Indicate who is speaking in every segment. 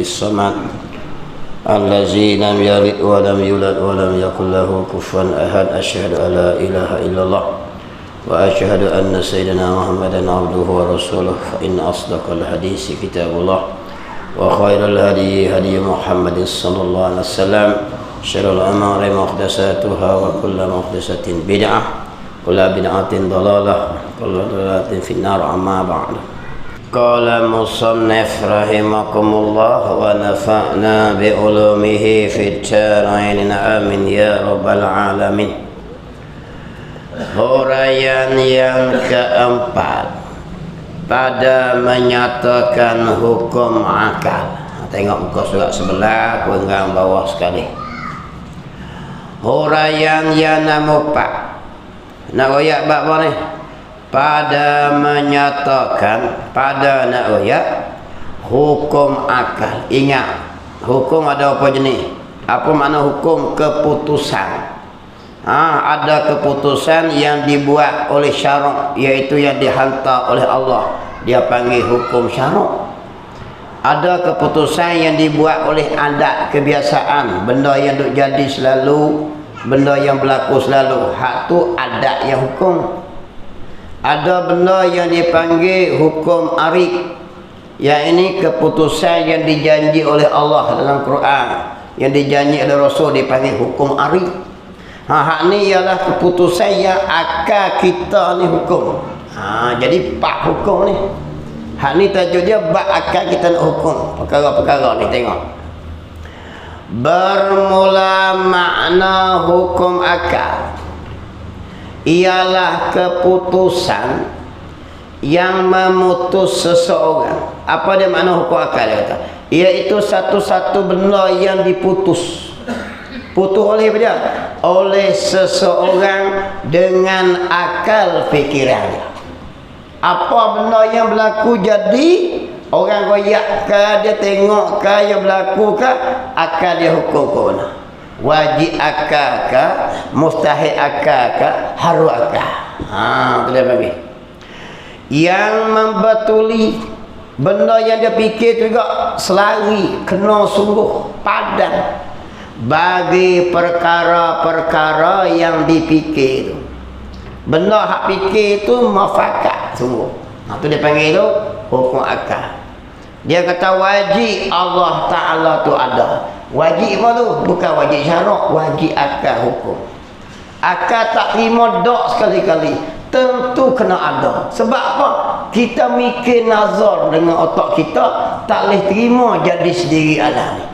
Speaker 1: الصمد الذي لم يلد ولم يولد ولم يكن له كفوا أحد أشهد أن لا إله إلا الله وأشهد أن سيدنا محمدا عبده ورسوله فإن أصدق الحديث كتاب الله وخير الهدي هدي محمد صلى الله عليه وسلم شر الأمور محدثاتها وكل محدثة بدعة كل بدعة ضلالة كل ضلالة في النار أما بعد. قال المصنف رحمكم الله ونفعنا بعلومه في الدارين آمين يا رب العالمين. Huraian yang keempat pada menyatakan hukum akal. Tengok muka surat sebelah, penggang bawah sekali. Huraian yang nombor 4. Nak royak bab apa ni? Pada menyatakan, pada nak royak hukum akal. Ingat, hukum ada apa jenis? Apa makna hukum? Keputusan. Ada keputusan yang dibuat oleh syarak, iaitu yang dihantar oleh Allah, dia panggil hukum syarak. Ada keputusan yang dibuat oleh adat, kebiasaan, benda yang duk jadi selalu, benda yang berlaku selalu, hak tu adat yang hukum. Ada benda yang dipanggil hukum arif, yang ini keputusan yang dijanji oleh Allah dalam Quran, yang dijanji oleh Rasul, dipanggil hukum arif. Hak ni ialah keputusan yang akal kita ni hukum. Jadi bab hukum ni. Hak ni tajuk dia bab akal kita nak hukum. Perkara-perkara ni tengok. Bermula makna hukum akal ialah keputusan yang memutus seseorang. Apa dia makna hukum akal dia kata? Iaitu satu-satu benda yang diputus. Putus oleh apa dia? Oleh seseorang dengan akal fikirannya. Apa benda yang berlaku jadi, orang royak ke, dia tengok ke yang berlaku ke, akal dia hukum ke mana? Wajib akal ke, mustahil akal ke, harus akal. Itu dia bagi. Yang membetuli benda yang dia fikir tu juga selari, kena sungguh, padan bagi perkara-perkara yang dipikir itu. Benda hak fikir itu mufakat sungguh. Itu dia panggil itu hukum akal. Dia kata wajib Allah Ta'ala tu ada. Wajib apa tu? Bukan wajib syarak, wajib akal hukum. Akal tak terima dak sekali-kali, tentu kena ada. Sebab apa? Kita mikir nazar dengan otak kita, tak boleh terima jadi sendiri alam ni.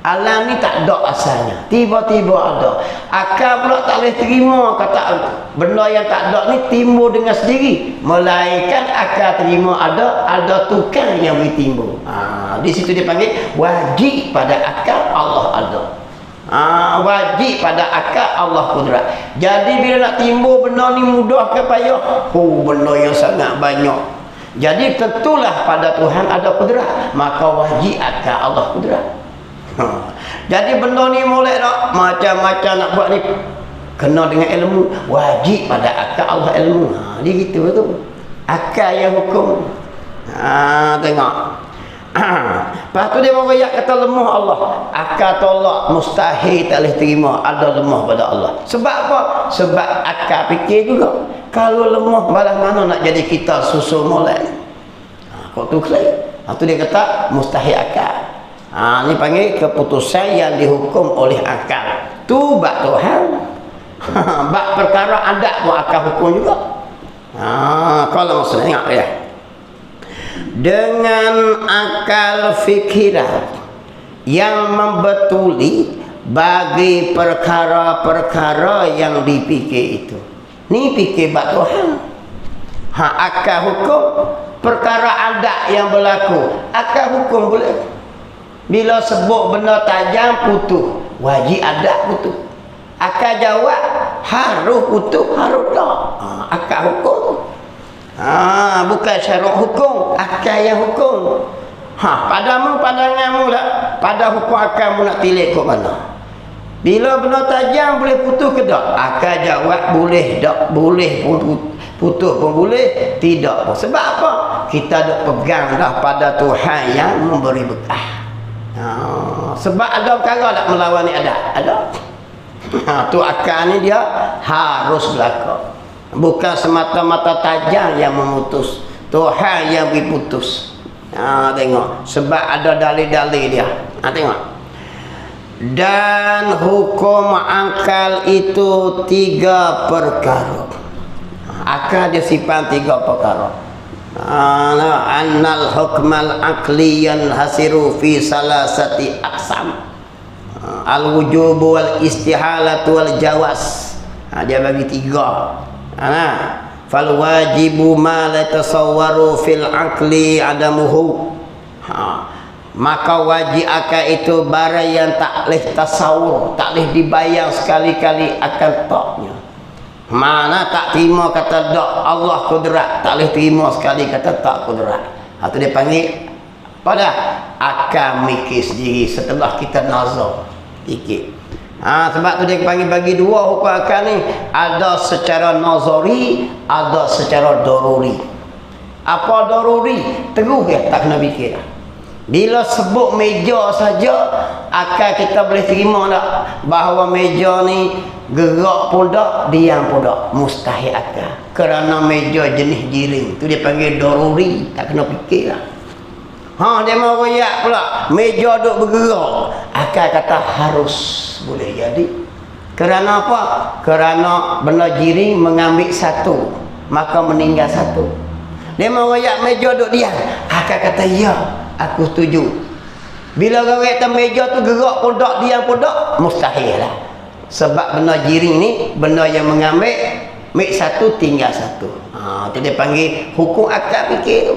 Speaker 1: Alam ni tak ada asalnya, tiba-tiba ada. Akal pula tak boleh terima kata benda yang tak ada ni timbul dengan sendiri, melainkan akal terima ada tukang yang boleh timbul. Di situ dia panggil wajib pada akal Allah ada. Wajib pada akal Allah kudrat. Jadi bila nak timbul benda ni mudah ke payah? Benda yang sangat banyak. Jadi tentulah pada Tuhan ada kudrat, maka wajib akal Allah kudrat. Jadi benda ni mulai nak macam-macam nak buat ni kena dengan ilmu, wajib pada akal Allah ilmu. Dia gitu tu. Akal yang hukum. Tengok. Lepas tu dia merayak kata lemah Allah. Akal tolak, mustahil tak boleh terima ada lemah pada Allah. Sebab apa? Sebab akal fikir juga. Kalau lemah balas mana nak jadi kita susul molek. Kok tu kelai. Tu dia kata mustahil akal. Ini panggil keputusan yang dihukum oleh akal. Tu bak Tuhan. Bak perkara adat pun akal hukum juga. Kalau maksudnya ingat ya. Dengan akal fikiran yang membetuli bagi perkara-perkara yang dipikir itu. Ni fikir bak Tuhan. Akal hukum perkara adat yang berlaku. Akal hukum boleh. Bila sebut benda tajam putus, wajib adat putus. Akal jawab harus putus, harus tak. Akal hukum tu. Bukan syarat hukum, akal yang hukum. Padamu pandanganmu lah, pada hukum akalmu nak tilik ke mana? Bila benda tajam boleh putus ke tak? Akal jawab boleh tak, boleh putus pun boleh, tidak pun. Sebab apa? Kita duk pegang dah pada Tuhan yang memberi berkah. Sebab ada perkara tak melawan ni ada. Tu akal ni dia harus berlaku. Bukan semata-mata tajam yang memutus, Tuhan yang diputus. Tengok, sebab ada dalil-dalil dia. Tengok. Dan hukum akal itu 3 perkara. Akal dia simpan 3 perkara. Annal hukmal aqliyan hasiru fi salasati aqsam. Al-wujub wal istihalatu wal jawaz. Dia bagi 3. Fal wajibu ma la tasawwaru fil aqli adamuhu. Maka wajib akal itu barang yang tak boleh tasawur, tak boleh dibayang sekali-kali akan taknya. Mana tak terima kata dak Allah kudrat, tak boleh terima sekali kata tak kudrat. Itu dia panggil pada akal mikir sendiri setelah kita nazar fikir. Sebab tu dia panggil bagi 2 hukum akal ni, ada secara nazari, ada secara daruri. Apa daruri? Terus ya, tak kena fikir dah. Bila sebut meja saja, akal kita boleh terima tak bahawa meja ni gerak pun tak, diam pun tak, mustahil akal. Kerana meja jenis jiring, tu dia panggil daruri, tak kena fikir lah. Dia mau royak pula, meja duk bergerak, akal kata harus boleh jadi. Kerana apa? Kerana benda jiring mengambil satu, maka meninggal satu. Dia mau royak meja duk diam, akal kata ya, aku setuju. Bila royak meja tu gerak pun tak, diam pun tak, mustahil lah. Sebab benda jiring ni benda yang mengambil mik satu tinggal satu. Itu dia panggil hukum akal fikir tu.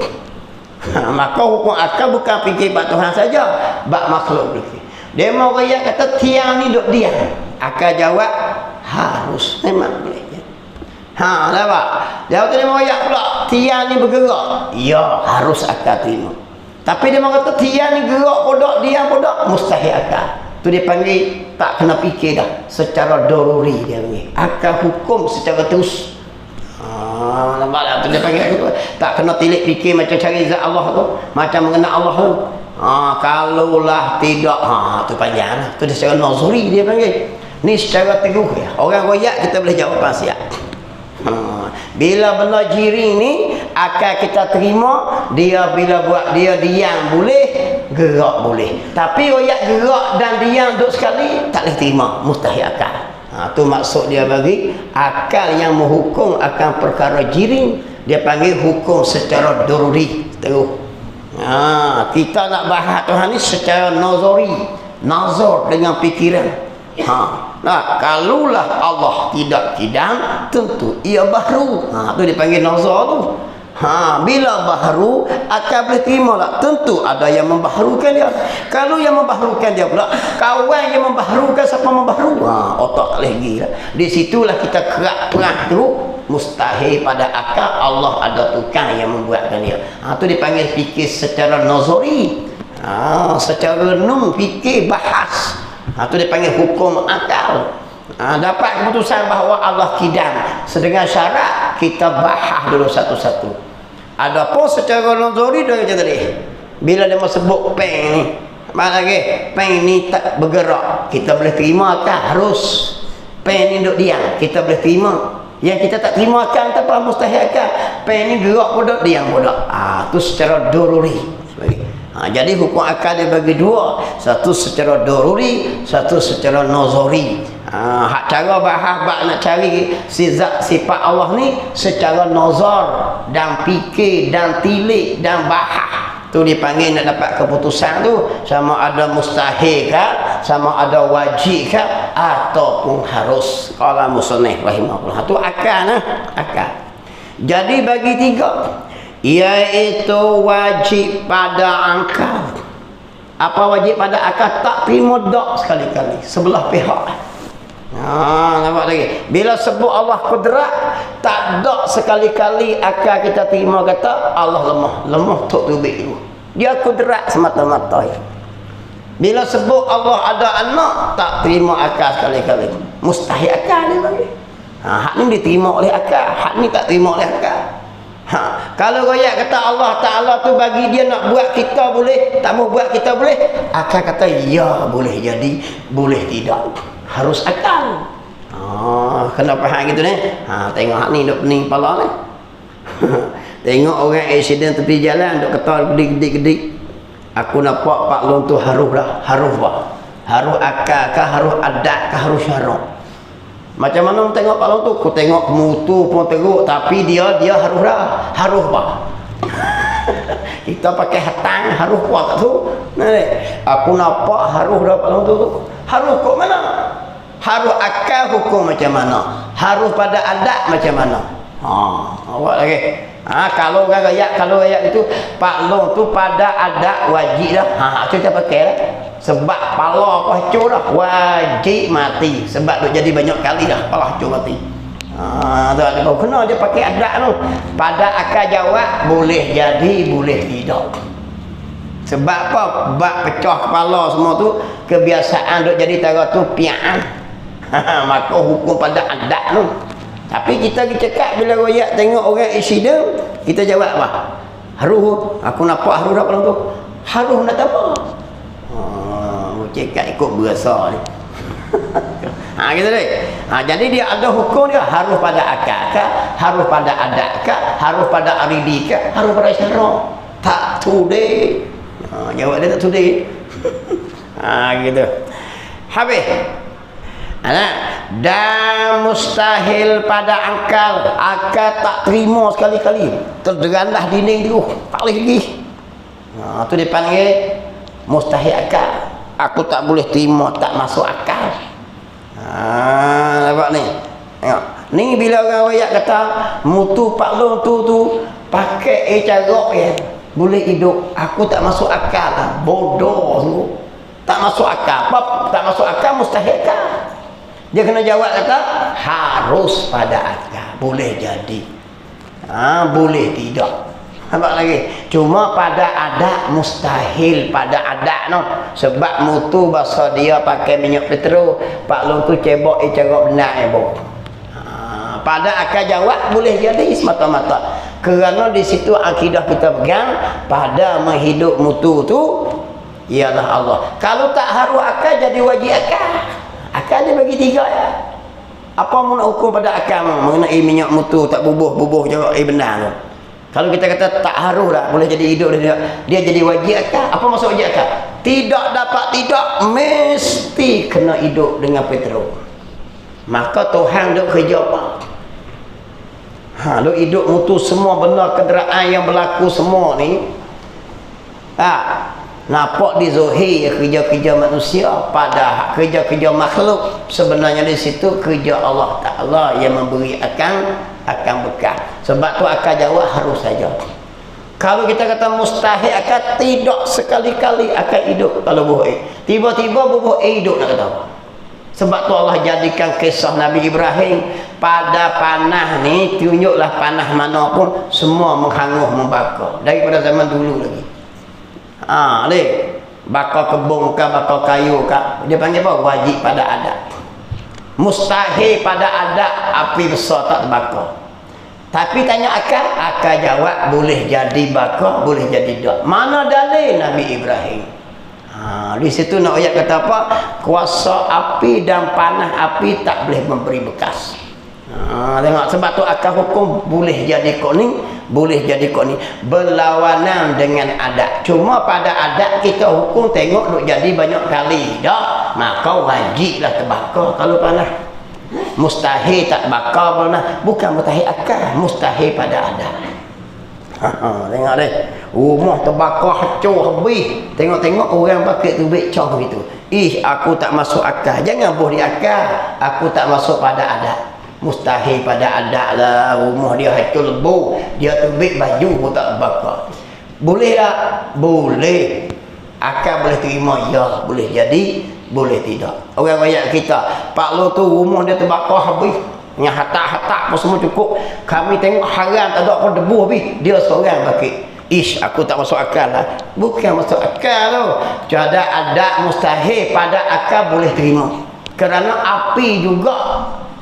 Speaker 1: Maka hukum akal bukan fikir bak Tuhan saja, bak makhluk fikir. Dia mau royak kata tiang ni duk diam, akal jawab harus, memang boleh. Nampak? Dia kata dia mau royak pula tiang ni bergerak, ya harus akal terima. Tapi dia mau kata tiang ni gerak podok, diam podok, mustahil akal. Tu dia panggil tak kena fikir dah, secara daruri dia panggil. Akal hukum secara terus. Nampak tak? Tu dia panggil tak kena tilik fikir macam cari zat Allah tu, macam mengenal Allah tu. Kalaulah tidak, tu panjang lah. Tu dia secara nazari dia panggil. Ni secara teguh ya. Orang royak kita boleh jawab siap. Bila benda jiring ni akal kita terima, dia bila buat dia diam boleh, gerak boleh. Tapi royak gerak dan diam duduk sekali tak boleh terima, mustahil akal. Tu maksud dia bagi akal yang menghukum akan perkara jiring, dia panggil hukum secara daruri, terus. Kita nak bahas Tuhan ni secara nazari, nazar dengan fikiran. Kalulah Allah tidak kidam, tentu ia baharu. Tu dipanggil nazar tu. Bila baharu, akal boleh terima tak? Tentu ada yang membaharukan dia. Kalau yang membaharukan dia pula, kawan yang membaharukan, siapa membaharu? Otak tak boleh pergi lah. Di situlah kita kerak perang tu. Mustahil pada akal Allah ada tukang yang membuatkan dia. Tu dipanggil fikir secara nazari. Secara renung fikir bahas. Tu dipanggil hukum akal. Dapat keputusan bahawa Allah kidam, sedangkan syarat kita bahas dulu satu-satu. Adapun secara nazari dia macam tadi. Bila dia mau sebut pen ni, mana lagi pen ni tak bergerak, kita boleh terima kan? Harus. Pen ni duduk diam, kita boleh terima. Yang kita tak terima kan, tak apa, mustahil kan? Pen ni gerak pun duduk, diam pun duduk. Tu secara daruri. Jadi hukum akal dia bagi 2, satu secara daruri, satu secara nazari. Hak cara bahas bak nak cari sifat Allah ni secara nazar dan fikir dan tilik dan bahas. Tu dipanggil nak dapat keputusan tu, sama ada mustahil ke, sama ada wajib ke, ataupun harus. Qala musannif rahimahullah. Tu akal akal. Jadi bagi 3, iaitu wajib pada akal. Apa wajib pada akal? Tak terima dak sekali-kali sebelah pihak. Nampak lagi. Bila sebut Allah kudrat, tak dak sekali-kali akal kita terima kata Allah lemah tok tubik tu. Dia kudrat semata-mata. Bila sebut Allah ada anak, tak terima akal sekali-kali. Mustahil akal dia panggil. Hak ni diterima oleh akal, hak ni tak terima oleh akal. Kalau royak kata Allah Ta'ala tu bagi dia nak buat kita boleh, tak mau buat kita boleh, akal kata ya boleh jadi, boleh tidak, harus akal. Kena faham gitu ni. Tengok hak ni duk pening kepala ni. Tengok orang accident tepi jalan duk kata gedik-gedik. Aku nampak Pak Long tu harus dah, harus bah. Harus akal kah, harus adat kah, harus syarak. Macam mana tengok Pak Long tu? Aku tengok mutu pun teruk, tapi dia harus dah, harus bah. Kita pakai hatang harus kuat tak tu. Aku nampak harus dah Pak Long tu. Harus kok mana? Harus akal hukum macam mana? Harus pada adat macam mana? Awak lagi. Kalau orang rakyat itu Pak Long tu pada adat wajib dah. Kita pakai lah. Sebab pala apa hancur dah, wajib mati. Sebab tu jadi banyak kali dah pala hancur mati. Kau kena dia pakai adat tu. Pada akal jawab boleh jadi, boleh tidak. Sebab apa? Bak pecah kepala semua tu kebiasaan duk jadi tara tu pian. Maka hukum pada adat tu. Tapi kita cakap bila royak tengok orang accident, kita jawab apa? Haruh, aku nampak haruh dah Pak Long tu. Haruh nak apa? Cakap ikut berasa ni. Gitu deh. Jadi dia ada hukum dia harus pada akal kah, harus pada adat kah, harus pada aridi kah, harus pada syarak. Tak tudih. Jawab dia tak tudih. Gitu. Habis. Dan mustahil pada akal tak terima sekali-kali, terderandah dinding tu tak boleh lagi. Tu dia panggil mustahil akal. Aku tak boleh terima, tak masuk akal. Nampak ni? Tengok. Ni bila orang royak kata mutu Pak Long tu pakai carok ya, boleh hidup. Aku tak masuk akal lah. Bodoh sungguh. Tak masuk akal. Apa tak masuk akal? Mustahil akal. Dia kena jawab kata harus pada akal. Boleh jadi. Boleh tidak. Nampak lagi. Cuma pada adat mustahil pada adat no. Sebab mutu bahasa dia pakai minyak petrol. Pak Long tu cebok carok benar pada akal jawab boleh jadi semata-mata. Kerana di situ akidah kita pegang pada menghidup mutu tu ialah Allah. Kalau tak haru akal jadi wajib akal. Akal dia bagi tiga ya. Apa mu nak hukum pada akal mengenai minyak mutu tak bubuh carok benar tu? Kalau kita kata tak haru dah boleh jadi hidup dia jadi wajib akal. Apa maksud wajib akal? Tidak dapat tidak mesti kena hidup dengan petrol. Maka Tuhan duk kerja apa? Duk hidup mutu semua benda kenderaan yang berlaku semua ni. Nampak di zahir kerja-kerja manusia, pada kerja-kerja makhluk sebenarnya di situ kerja Allah Ta'ala yang memberi akan bekas. Sebab tu akal jawab harus saja. Kalau kita kata mustahil akal tidak sekali-kali akan hidup kalau bubuh tiba-tiba bubuh hidup nak kata apa? Sebab tu Allah jadikan kisah Nabi Ibrahim pada panah ni, tunjuklah panah mana pun semua menghangus membakar daripada zaman dulu lagi. Bakar kebun kah, bakar kayu kah, dia panggil apa? Wajib pada adat. Mustahil pada adat api besar tak terbakar. Tapi tanya akal jawab boleh jadi bakar, boleh jadi tak. Mana dalil Nabi Ibrahim? Di situ nak ayat kata apa? Kuasa api dan panah api tak boleh memberi bekas. Tengok, sebab tu akal hukum boleh jadi kok ni, boleh jadi kok ni, berlawanan dengan adat. Cuma pada adat kita hukum tengok duk jadi banyak kali dah, maka wajiblah terbakar kalau panah. Mustahil tak bakar panah, bukan mustahil akal, mustahil pada adat. Tengok deh, rumah terbakar hancur habis. Tengok-tengok orang pakai tubik cah begitu. Aku tak masuk akal. Jangan buh di akal. Aku tak masuk pada adat. Mustahil pada adat lah. Rumah dia hancur lebu, dia tubik baju pun tak bakar. Boleh tak? Boleh. Akal boleh terima, ya. Boleh jadi, boleh tidak. Orang rakyat kita, Pak Long tu rumah dia terbakar habis, yang hatak-hatak pun semua cukup. Kami tengok haram tak ada apa debu habis, dia seorang pakai. Aku tak masuk akal lah. Bukan masuk akal tu. Ada adat mustahil pada akal boleh terima. Kerana api juga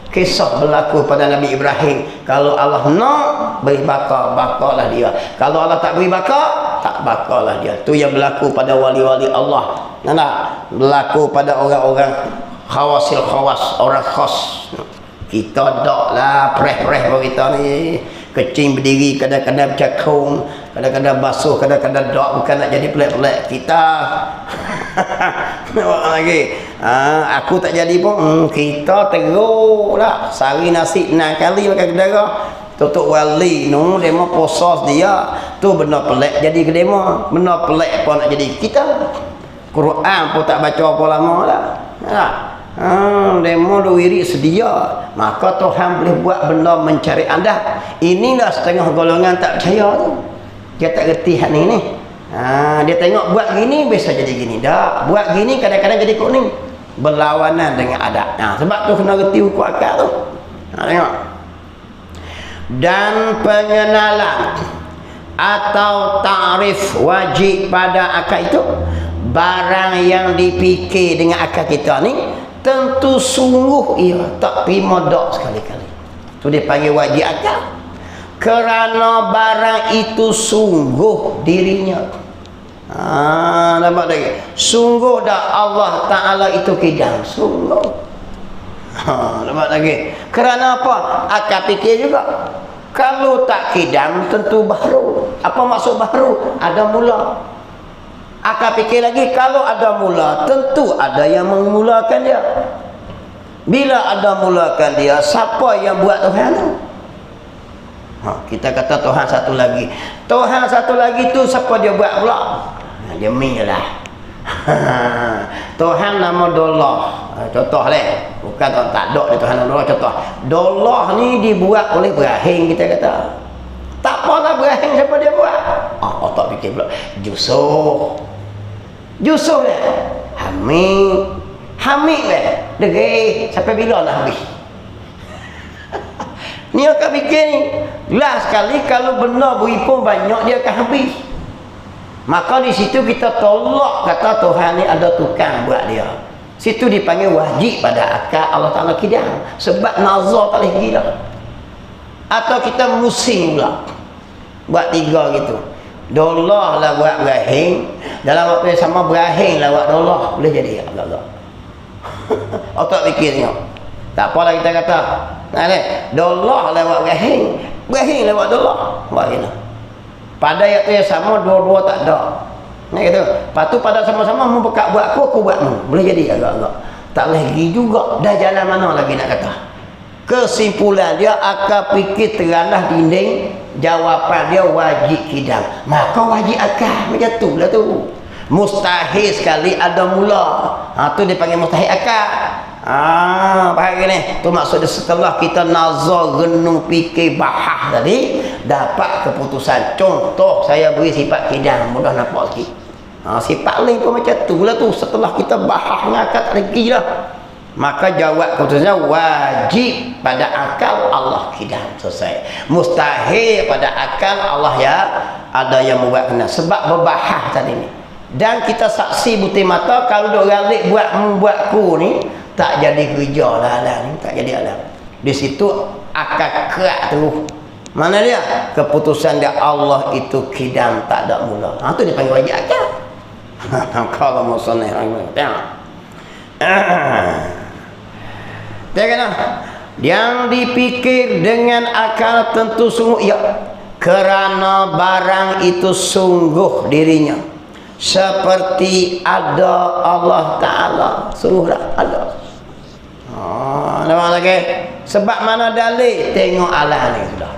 Speaker 1: Kisah berlaku pada Nabi Ibrahim. Kalau Allah nak beri bakar, bakarlah dia. Kalau Allah tak beri bakar, tak bakarlah dia. Tu yang berlaku pada wali-wali Allah. Nak berlaku pada orang-orang khawasil khawas, orang khas. Kita tak lah preh-preh bagi kita ni. Kecing berdiri, kadang-kadang bercakung, kadang-kadang basuh, kadang-kadang dok, bukan nak jadi pelik-pelik kita. Nampak lagi. Aku tak jadi pun, kita teruk lah. Sehari nasi 6 kali makan kedara. Tutup wali no, demo posos dia. Tu benar pelik jadi ke demo. Benar pelik pun nak jadi kita. Quran pun tak baca apa lama dah. Demo duwiri sedia. Maka Tuhan boleh buat benda mencari anda. Inilah setengah golongan tak percaya tu. Dia tak reti hak ni. Dia tengok buat gini biasa jadi gini. Dak, buat gini kadang-kadang jadi kok ni. Berlawanan dengan adab. Sebab tu kena reti hukum akal tu. Tengok. Dan pengenalan atau ta'rif wajib pada akal itu, barang yang dipikir dengan akal kita ni tentu sungguh ia tak terima dak sekali-kali. Tu dia panggil wajib akal. Kerana barang itu sungguh dirinya. Nampak lagi. Sungguh dah Allah Ta'ala itu kidam. Sungguh. Nampak lagi. Kerana apa? Akal fikir juga. Kalau tak kidam tentu baru. Apa maksud baru? Ada mula. Akal fikir lagi, kalau ada mula tentu ada yang memulakan dia. Bila ada mulakan dia, siapa yang buat Tuhan tu? Kita kata Tuhan satu lagi. Tuhan satu lagi tu siapa dia buat pula? Dia lah. Tuhan nama Dollah. Contoh leh. Bukan tak ada Tuhan nama Dollah. Contoh. Dollah ni dibuat oleh Ibrahim, kita kata. Tak apalah Ibrahim, siapa dia buat? Tak fikir pula. Yusuf leh. Hamid leh. Degil. Sampai bila nak habis? Ni akan fikir ni. Jelas sekali kalau benar beri pun banyak dia akan habis. Maka di situ kita tolak kata Tuhan ni ada tukang buat dia. Situ dipanggil wajib pada akal Allah Ta'ala kidam. Sebab nazar tak boleh gila. Atau kita musim pula. Buat tiga gitu. Dollah lah buat Ibrahim. Dalam waktu yang sama Ibrahim lah buat Dollah. Boleh jadi Allah. Tak fikir tengok. Tak apalah kita kata. Dollah lah buat Ibrahim. Ibrahim lah buat Dollah. Buat gini. Pada waktu yang sama dua-dua tak ada. Gitu. Lepas tu pada sama-sama membuka buat aku buatmu. Boleh jadi agak-agak. Tak boleh pergi juga. Dah jalan mana lagi nak kata. Kesimpulan dia akal fikir teranah dinding. Jawapan dia wajib kidam. Maka wajib akal. Macam tu lah tu. Mustahil sekali ada mula. Tu dia panggil mustahil akal. Faham ni? Tu maksud dia setelah kita nazar, renung, fikir, bahas tadi, dapat keputusan. Contoh saya beri sifat kidam, mudah nampak sikit. Sifat lain pun macam tu lah tu. Setelah kita bahas ngakak lagi lah, maka jawab keputusannya wajib pada akal Allah kidam. Selesai. Mustahil pada akal Allah ya ada yang membuat kena. Sebab berbahas tadi ni. Dan kita saksi butir mata kalau duk galik membuatku ni tak jadi kerja lah ni, tak jadi alam. Di situ akal kerak terus. Mana dia? Keputusan dia Allah itu kidam tak ada mula. Tu dia panggil wajib akal. Kalau mau soneh tengok. Tengok. Yang dipikir dengan akal tentu sungguh ya. Kerana barang itu sungguh dirinya. Seperti ada Allah Ta'ala. Sungguh ada. Nampak lagi? Sebab mana dalil? Tengok alam ni sudah.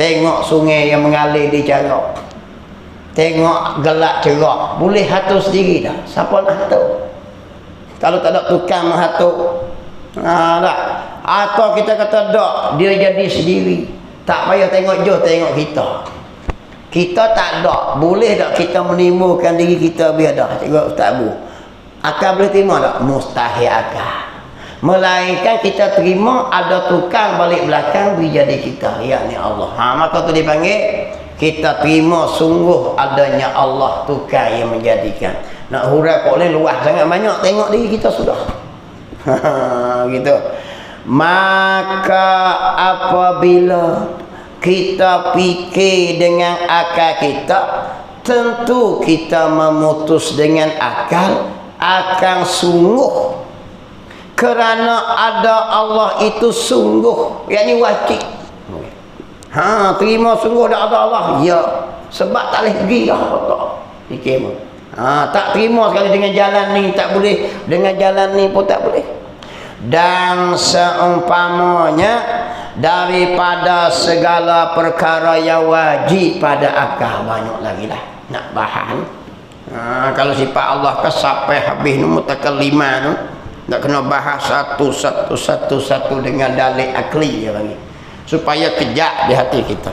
Speaker 1: Tengok sungai yang mengalir di cara. Tengok gelap cerah. Boleh hatur sendiri dah. Siapa nak hatur? Kalau tak ada tukang menghatur. Tak. Atau kita kata tak, dia jadi sendiri. Tak payah tengok jauh, tengok kita. Kita tak ada. Boleh tak kita menimbulkan diri kita biar dah. Tengok Ustaz Abu. Akal boleh terima tak? Mustahil akal. Melainkan kita terima ada tukang balik belakang beri jadi kita, yakni Allah. Maka tu dipanggil kita terima sungguh adanya Allah tukang yang menjadikan. Nak hurai kok boleh luas sangat banyak, tengok diri kita sudah. Gitu. Maka apabila kita fikir dengan akal kita, tentu kita memutus dengan akal akan sungguh, kerana ada Allah itu sungguh, yakni wajib. Terima sungguh dah ada Allah. Ya, sebab tak boleh pergi dah otak fikir. Tak terima sekali dengan jalan ni, tak boleh dengan jalan ni pun tak boleh. Dan seumpamanya daripada segala perkara yang wajib pada akal, banyak lagi lah nak bahan. Kalau sifat Allah ke sampai habis ni mutakalliman tu, nak kena bahas satu dengan dalil akli dia bagi, supaya kejap di hati kita.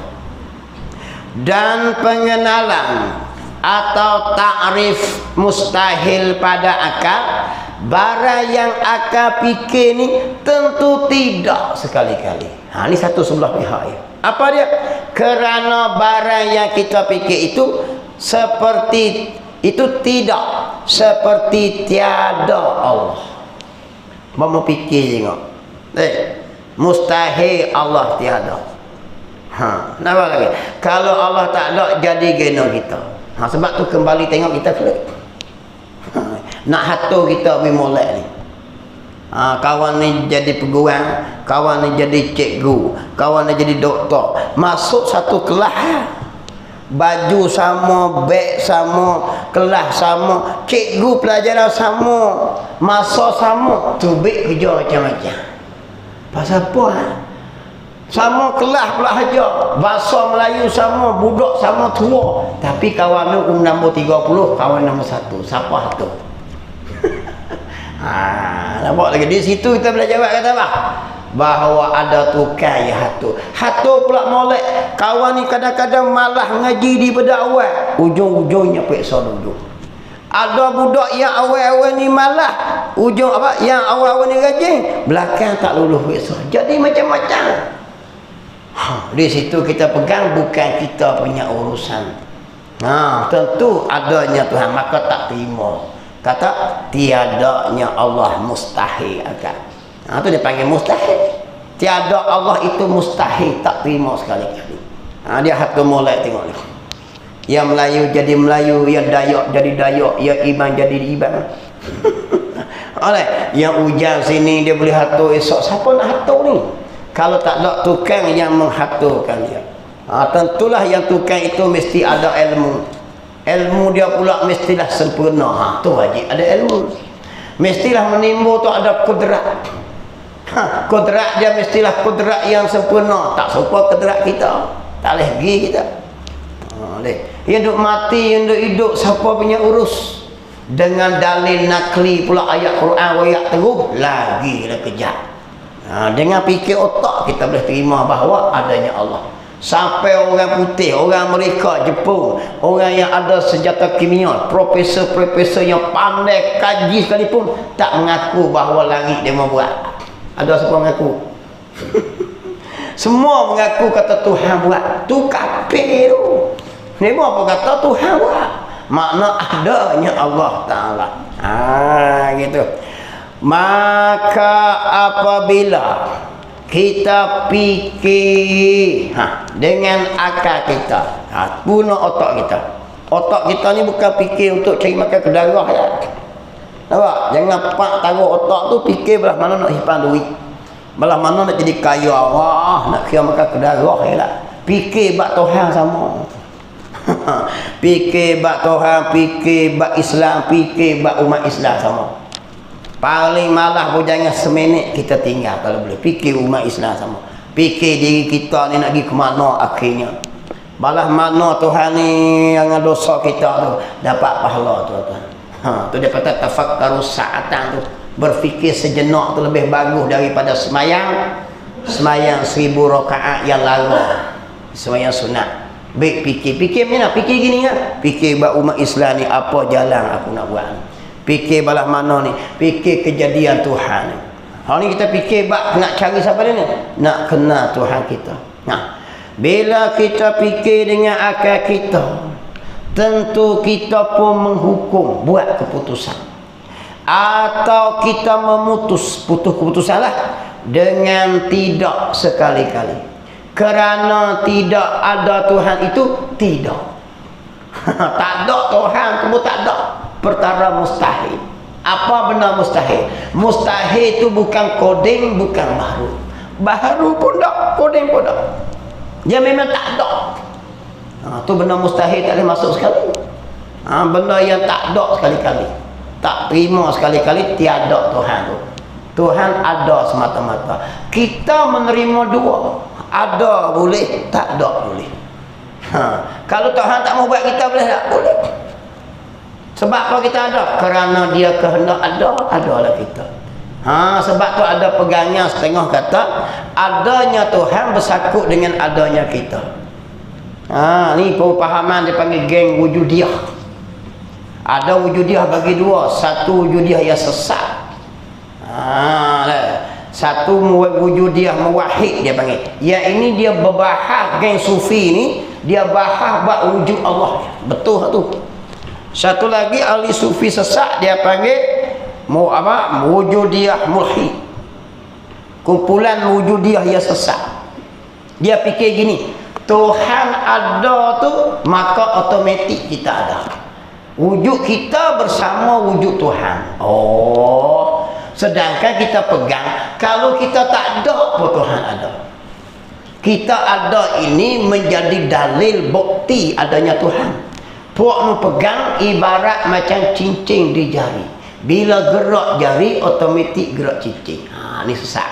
Speaker 1: Dan pengenalan atau takrif mustahil pada akal, barang yang akal fikir ni tentu tidak sekali-kali. Ni satu sebelah pihak ya. Apa dia? Kerana barang yang kita fikir itu seperti itu, tidak seperti tiada Allah. Mau fikir tengok. Mustahil Allah tiada. Kenapa lagi? Kalau Allah tak ada, jadi geno kita. Sebab tu kembali tengok kita klik. Nak hatur kita pergi molek ni. Kawan ni jadi peguam, kawan ni jadi cikgu, kawan ni jadi doktor. Masuk satu kelas. Baju sama, beg sama, kelas sama, cikgu pelajaran sama, masa sama, tubik kerja macam-macam. Pasal apa? Sama kelas pula aja, bahasa Melayu sama, budak sama tua, tapi kawan tu nombor 30, kawan nombor 1. Siapa tu? Nampak lagi di situ kita boleh jawab kata apa? Bahawa ada tukar ya hatu. Hatu pula molek. Kawan ni kadang-kadang malah ngaji di pada awal, ujung-ujungnya peksa duduk. Ada budak yang awal-awal ni malah, ujung apa? Yang awal-awal ni rajin, belakang tak lulus peksa. Jadi macam-macam. Di situ kita pegang bukan kita punya urusan. Tentu adanya Tuhan, maka tak terima. Kata tiadanya Allah mustahil akan. Itu dia panggil mustahil. Tiada Allah itu mustahil, tak terima sekali-kali. Dia hatu mulai tengok ni. Yang Melayu jadi Melayu, yang Dayak jadi Dayak, yang Iban jadi Iban. Oleh yang hujan sini dia boleh hatu esok. Siapa nak hatu ni? Kalau tak ada tukang yang menghaturkan dia. Tentulah yang tukang itu mesti ada ilmu. Ilmu dia pula mestilah sempurna. Tu wajib ada ilmu. Mestilah menimbul tu ada kudrat. Kudrat dia mestilah kudrat yang sempurna. Tak serupa kudrat kita. Tak boleh pergi kita. Yang duk mati, yang duk hidup, siapa punya urus? Dengan dalil nakli pula ayat Quran wayak terus, lagi lah kejap. Dengan fikir otak kita boleh terima bahawa adanya Allah. Sampai orang putih, orang Amerika, Jepun, orang yang ada senjata kimia, profesor-profesor yang pandai kaji sekalipun tak mengaku bahawa langit dia membuat. Ada siapa mengaku? Semua mengaku kata Tuhan buat. Tu kafir tu. Ni apa kata Tuhan buat? Makna adanya Allah Ta'ala. Gitu. Maka apabila kita fikir dengan akal kita, guna otak kita. Otak kita ni bukan fikir untuk cari makan ke darah ya. Nampak? Jangan pak taruh otak tu fikir belah mana nak simpan duit, belah mana nak jadi kaya, wah nak kira makan ke darah ya lah. Fikir bak Tuhan sama. Fikir bak Tuhan, fikir bak Islam, fikir bak umat Islam sama. Paling malah pun jangan seminit kita tinggal kalau boleh. Fikir umat Islam sama. Fikir diri kita ni nak pergi ke mana akhirnya. Balah mana Tuhan ni yang dosa kita tu dapat pahala tuan-tuan. Tu dia kata tafakkaru sa'atan tu. Berfikir sejenak tu lebih bagus daripada semayang 1000 rakaat yang lara. Semayang sunat. Baik fikir macam mana? Fikir gini kan? Fikir bab umat Islam ni apa jalan aku nak buat ni. Fikir balah mana ni? Fikir kejadian Tuhan ni. Hari ni kita fikir bak nak cari siapa dia ni? Nak kenal Tuhan kita. Bila kita fikir dengan akal kita, tentu kita pun menghukum, buat keputusan. Atau kita memutus, putus keputusan lah. dengan tidak sekali-kali. Kerana tidak ada Tuhan itu tidak. Tak ada Tuhan, kamu tak ada. Perkara mustahil. Apa benar mustahil? Mustahil itu bukan koding, bukan baharu. Baharu pun tak, koding pun tak. Dia memang tak ada. Tu benar mustahil, tak boleh masuk sekali. Benda yang tak ada sekali-kali, tak terima sekali-kali, tiada Tuhan tu. Tuhan ada semata-mata. Kita menerima dua. Ada boleh, tak ada boleh. Kalau Tuhan tak mau buat kita boleh tak? Boleh. Sebab apa kita ada? Kerana dia kehendak adalah kita. Sebab tu ada pegangnya setengah kata, adanya Tuhan bersakut dengan adanya kita. Ni pemahaman dia panggil geng wujudiyah. Ada wujudiyah bagi dua. Satu wujudiyah yang sesat. Satu wujudiyah muwahhid dia panggil. Yang ini dia berbahas, geng sufi ni dia bahas bab wujud Allah. Betul tu. Satu lagi ahli sufi sesat dia panggil wujudiyah mulhid. Kumpulan wujudiyah yang sesat. Dia fikir gini, Tuhan ada tu maka automatik kita ada. Wujud kita bersama wujud Tuhan. Sedangkan kita pegang kalau kita tak ada pun Tuhan ada. Kita ada ini menjadi dalil bukti adanya Tuhan. Puak nu pegang ibarat macam cincin di jari. Bila gerak jari automatik gerak cincin. Ni sesat.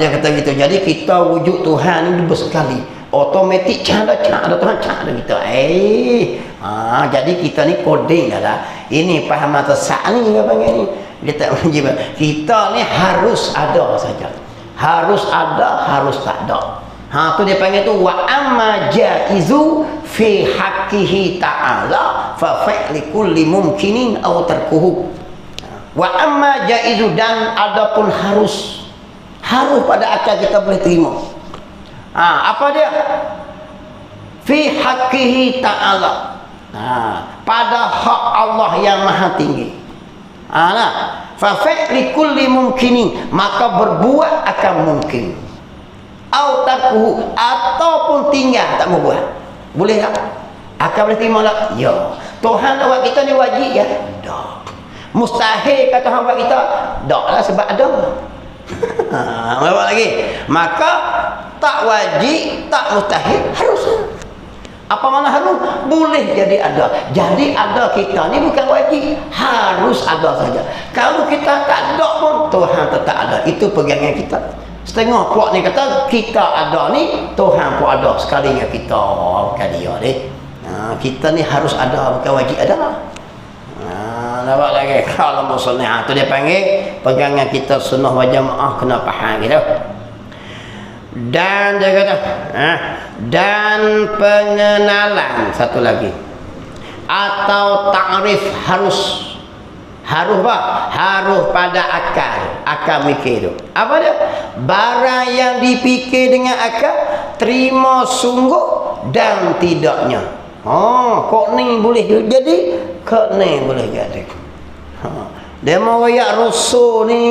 Speaker 1: Dia kata gitu. Jadi kita wujud Tuhan ini bersekali. Automatik ada Tuhan, ada kita. Jadi kita ni koding dah lah. Ini paham sesat ni dia panggil ni. Dia tak menjibah. Kita ni harus ada saja. Harus ada, harus tak ada. Tu dia panggil tu wa amma jaizu fi haqqihi ta'ala fa fa'li kulli mumkinin aw tarkuhu. Wa amma jaizu, dan adapun harus pada akal kita boleh terima. Apa dia? Fi haqqihi ta'ala. Pada hak Allah yang maha tinggi. Fa fa'li kulli mumkinin, maka berbuat akan mungkin. Au tarkuhu, ataupun tinggal tak mau buat. Boleh tak? Akan boleh terima tak? Ya. Tuhan buat kita ni wajib ya? Tak. Mustahil kata Tuhan buat kita? Tak lah, sebab ada. Apa lagi? Maka tak wajib, tak mustahil, harus. Apa mana harus? Boleh jadi ada. Jadi ada kita ni bukan wajib, harus ada saja. Kalau kita tak ada pun Tuhan tetap ada. Itu pegangan kita. Setengah puak ni kata kita ada ni, Tuhan pun ada sekalinya kita. Bukan dia ni. Kita ni harus ada, bukan wajib ada. Nampak lagi? Kalau musuhnya tu dia panggil pegangan kita sunnah wal jamaah, kena faham gitu. Dan dia kata dan pengenalan satu lagi atau takrif harus apa? Harus pada akal mikir tu. Apa dia? Barang yang dipikir dengan akal terima sungguh dan tidaknya. Kok ni boleh jadi, kok ni boleh jadi. Dia mau royak rasul ni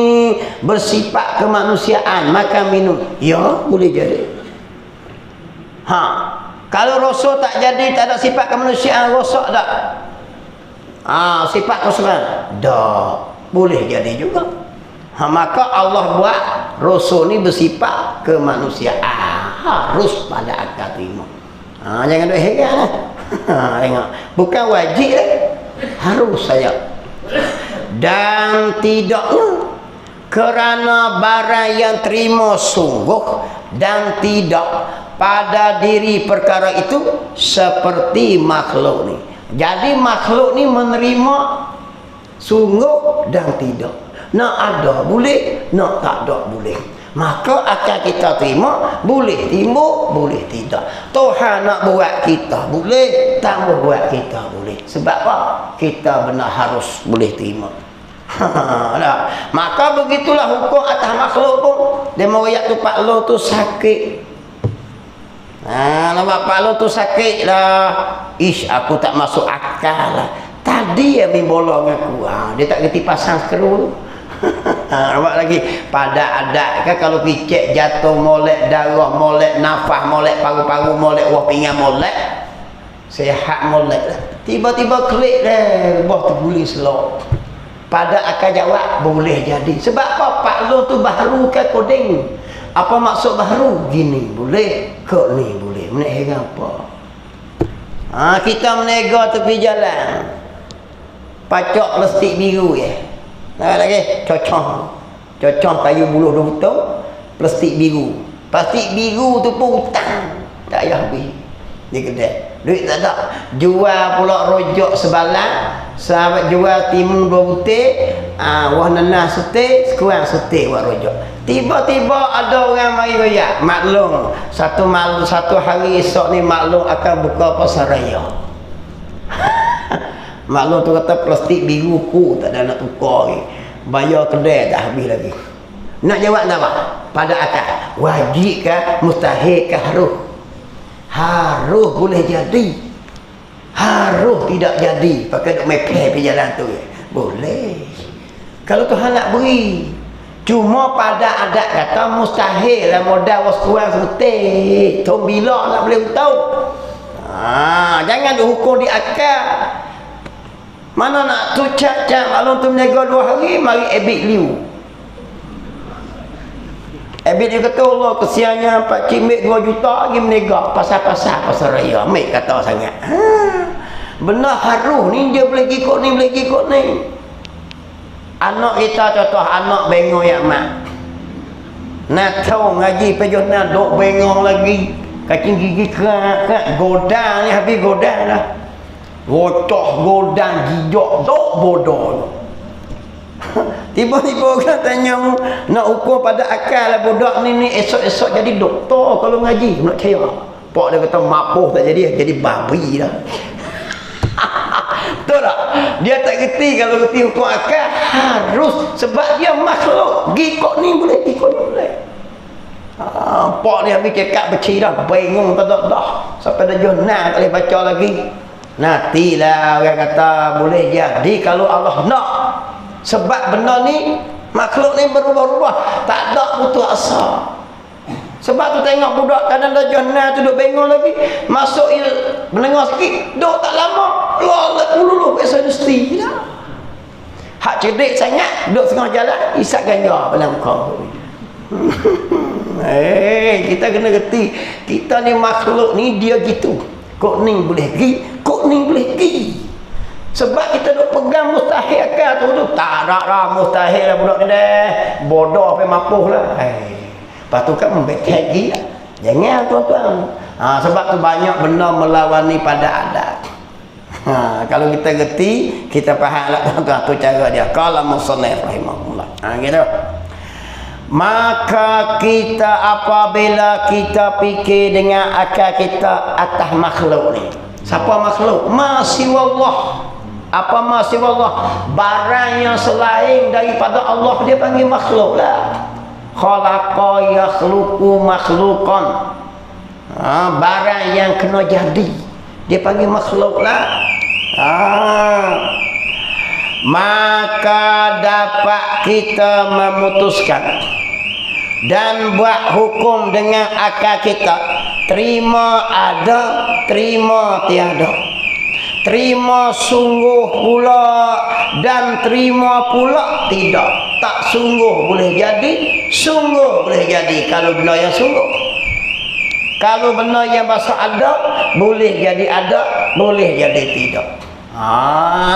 Speaker 1: bersifat kemanusiaan, makan minum. Ya, boleh jadi. Kalau rasul tak jadi, tak ada sifat kemanusiaan, rosak tak? Sifat kesukaan dah boleh jadi juga. Maka Allah buat rasul ni bersifat kemanusiaan, harus pada akal terima. Jangan duk heran lah. Tengok, bukan wajib harus saya. Dan tidaknya kerana barang yang terima sungguh dan tidak pada diri perkara itu seperti makhluk ni. Jadi makhluk ni menerima sungguh dan tidak. Nak ada boleh, nak tak ada boleh. Maka akan kita terima, boleh timbul, boleh tidak. Tuhan nak buat kita boleh, tak mau buat kita boleh. Sebab apa? Kita benar harus boleh terima. Maka begitulah hukum atas makhluk pun. Dia mau ayat tu Pak Lo tu sakit. Nampak Pak Lo tu sakit lah. Aku tak masuk akal lah. Tadi yang bolong aku. Dia tak kerti pasang skru tu. Nampak lagi pada adat kan, kalau picek jatuh molek darah, molek nafas, molek paru-paru, molek wah pinggang, molek sehat, molek lah. Tiba-tiba klik dah buah terguling selok. Pada akan jawab boleh jadi. Sebab apa? Pak Long tu baharu ke koding. Apa maksud baharu? Gini boleh, kok ni boleh. Menega apa? Kita menega tepi jalan. Pacok plastik biru ya. Lagi cocok kayu buluh betul, plastik biru. Plastik biru tu pun hutang. Tak payah habis. Di kedai. Duit tak ada. Jual pula rojok sebalang. Sahabat jual timun 2 butir, wah nanah setir, sekurang setir buat rojok. Tiba-tiba ada orang mari royak, maklum satu hari esok ni maklum akan buka pasar raya. Maklum tu kata plastik biru ku tak ada nak tukar lagi. Bayar kedai tak habis lagi. Nak jawab tak apa? Pada akal. Wajib ke? Mustahil ke? Harus? Harus boleh jadi. Harus tidak jadi. Pakai duk mepeh pergi jalan tu. Boleh. Kalau Tuhan nak beri. Cuma pada adat kata mustahil lah modal was kurang sebetik. Tom bila nak boleh tahu. Jangan dihukum di akal. Mana nak tu cap-cap maklum tu menega 2 hari, mari ebit liu. Ebit dia kata Allah kesiannya Pak Cik Mek 2 juta lagi menega pasal-pasal pasal raya. Mek kata sangat. Benar haruh ni dia boleh ikut ni, boleh ikut ni. Anak kita contoh anak bengong yang mak. Nak tahu ngaji pejona dok bengong lagi. Kacing gigi kerak godang ni habis godang dah. Gotoh godang gijok dok bodoh. Tiba-tiba orang tanya nak ukur pada akal lah budak ni esok-esok jadi doktor kalau ngaji. Nak kira pak dia kata mapuh tak jadi babi dah. Betul tak? Dia tak kerti. Kalau kerti hukum akal harus, sebab dia makhluk. Gikok ni boleh, gikok ni boleh. Pak ni habis cakap berci dah, bingung tak dah. Sampai dah jurnal tak boleh baca lagi. Nantilah orang kata boleh jadi kalau Allah nak. Sebab benda ni makhluk ni berubah-ubah, tak ada putus asa. Sebab tu tengok budak kadang dah jurnal tu duk bingung lagi, masuk mendengar sikit duk tak lama lolak dulu biasa mesti dah. Hak cerdik sangat duk tengah jalan isap ganja dalam muka. Kita kena reti kita ni makhluk ni dia gitu. Kok ni boleh pergi, kok ni boleh pergi. Sebab kita duk pegang mustahil akal tu tak ada lah mustahil lah budak ni dah. Bodoh apa mapuh lah. Lepas tu kan membekek lagi lah. Jangan tuan-tuan. Sebab tu banyak benda melawani pada adat. Kalau kita gerti, kita faham lah tuan-tuan tu cara dia. Qala musannif rahimahullah. Gitu. Maka kita apabila kita fikir dengan akal kita atas makhluk ni. Siapa makhluk? Masiwallah. Apa masiwallah? Barang yang selain daripada Allah dia panggil makhluk lah. Khalaqa yakhluqu makhluqan. Barang yang kena jadi dia panggil makhluk lah. Maka dapat kita memutuskan dan buat hukum dengan akal kita. Terima ada, terima tiada. Terima sungguh pula dan terima pula tidak. Tak sungguh boleh jadi, sungguh boleh jadi kalau benda yang sungguh. Kalau benda yang bahasa ada, boleh jadi ada, boleh jadi tidak.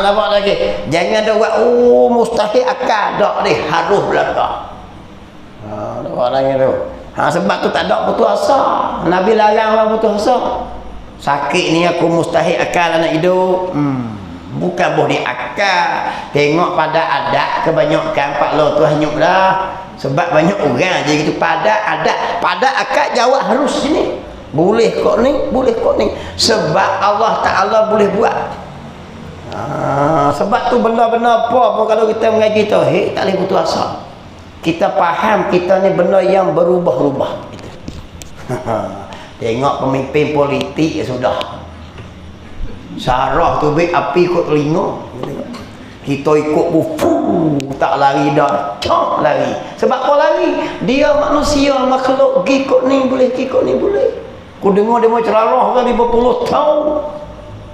Speaker 1: Nampak lagi. Jangan ada buat mustahil akal dak ni, harus belaka. Nampak lagi tu. Sebab tu tak ada putus asa. Nabi larang orang putus asa. Sakit ni aku mustahil akal anak hidup. Bukan boleh akal. Tengok pada adat kebanyakan Pak Lo tu hanyut lah. Sebab banyak orang je gitu pada adat. Pada akal jawab harus sini. Boleh kok ni, boleh kok ni. Sebab Allah Ta'ala boleh buat. Sebab tu benda-benda apa pun kalau kita mengaji tauhid tak boleh putus asa. Kita faham kita ni benda yang berubah-ubah gitu. Tengok pemimpin politik ya sudah. Sarah tu baik api kot telinga. Kita ikut tak lari dah, cok lari. Sebab apa lari? Dia manusia, makhluk, ikut ni boleh, ikut ni boleh. Aku dengar dia mau ceramah tadi berpuluh tahun.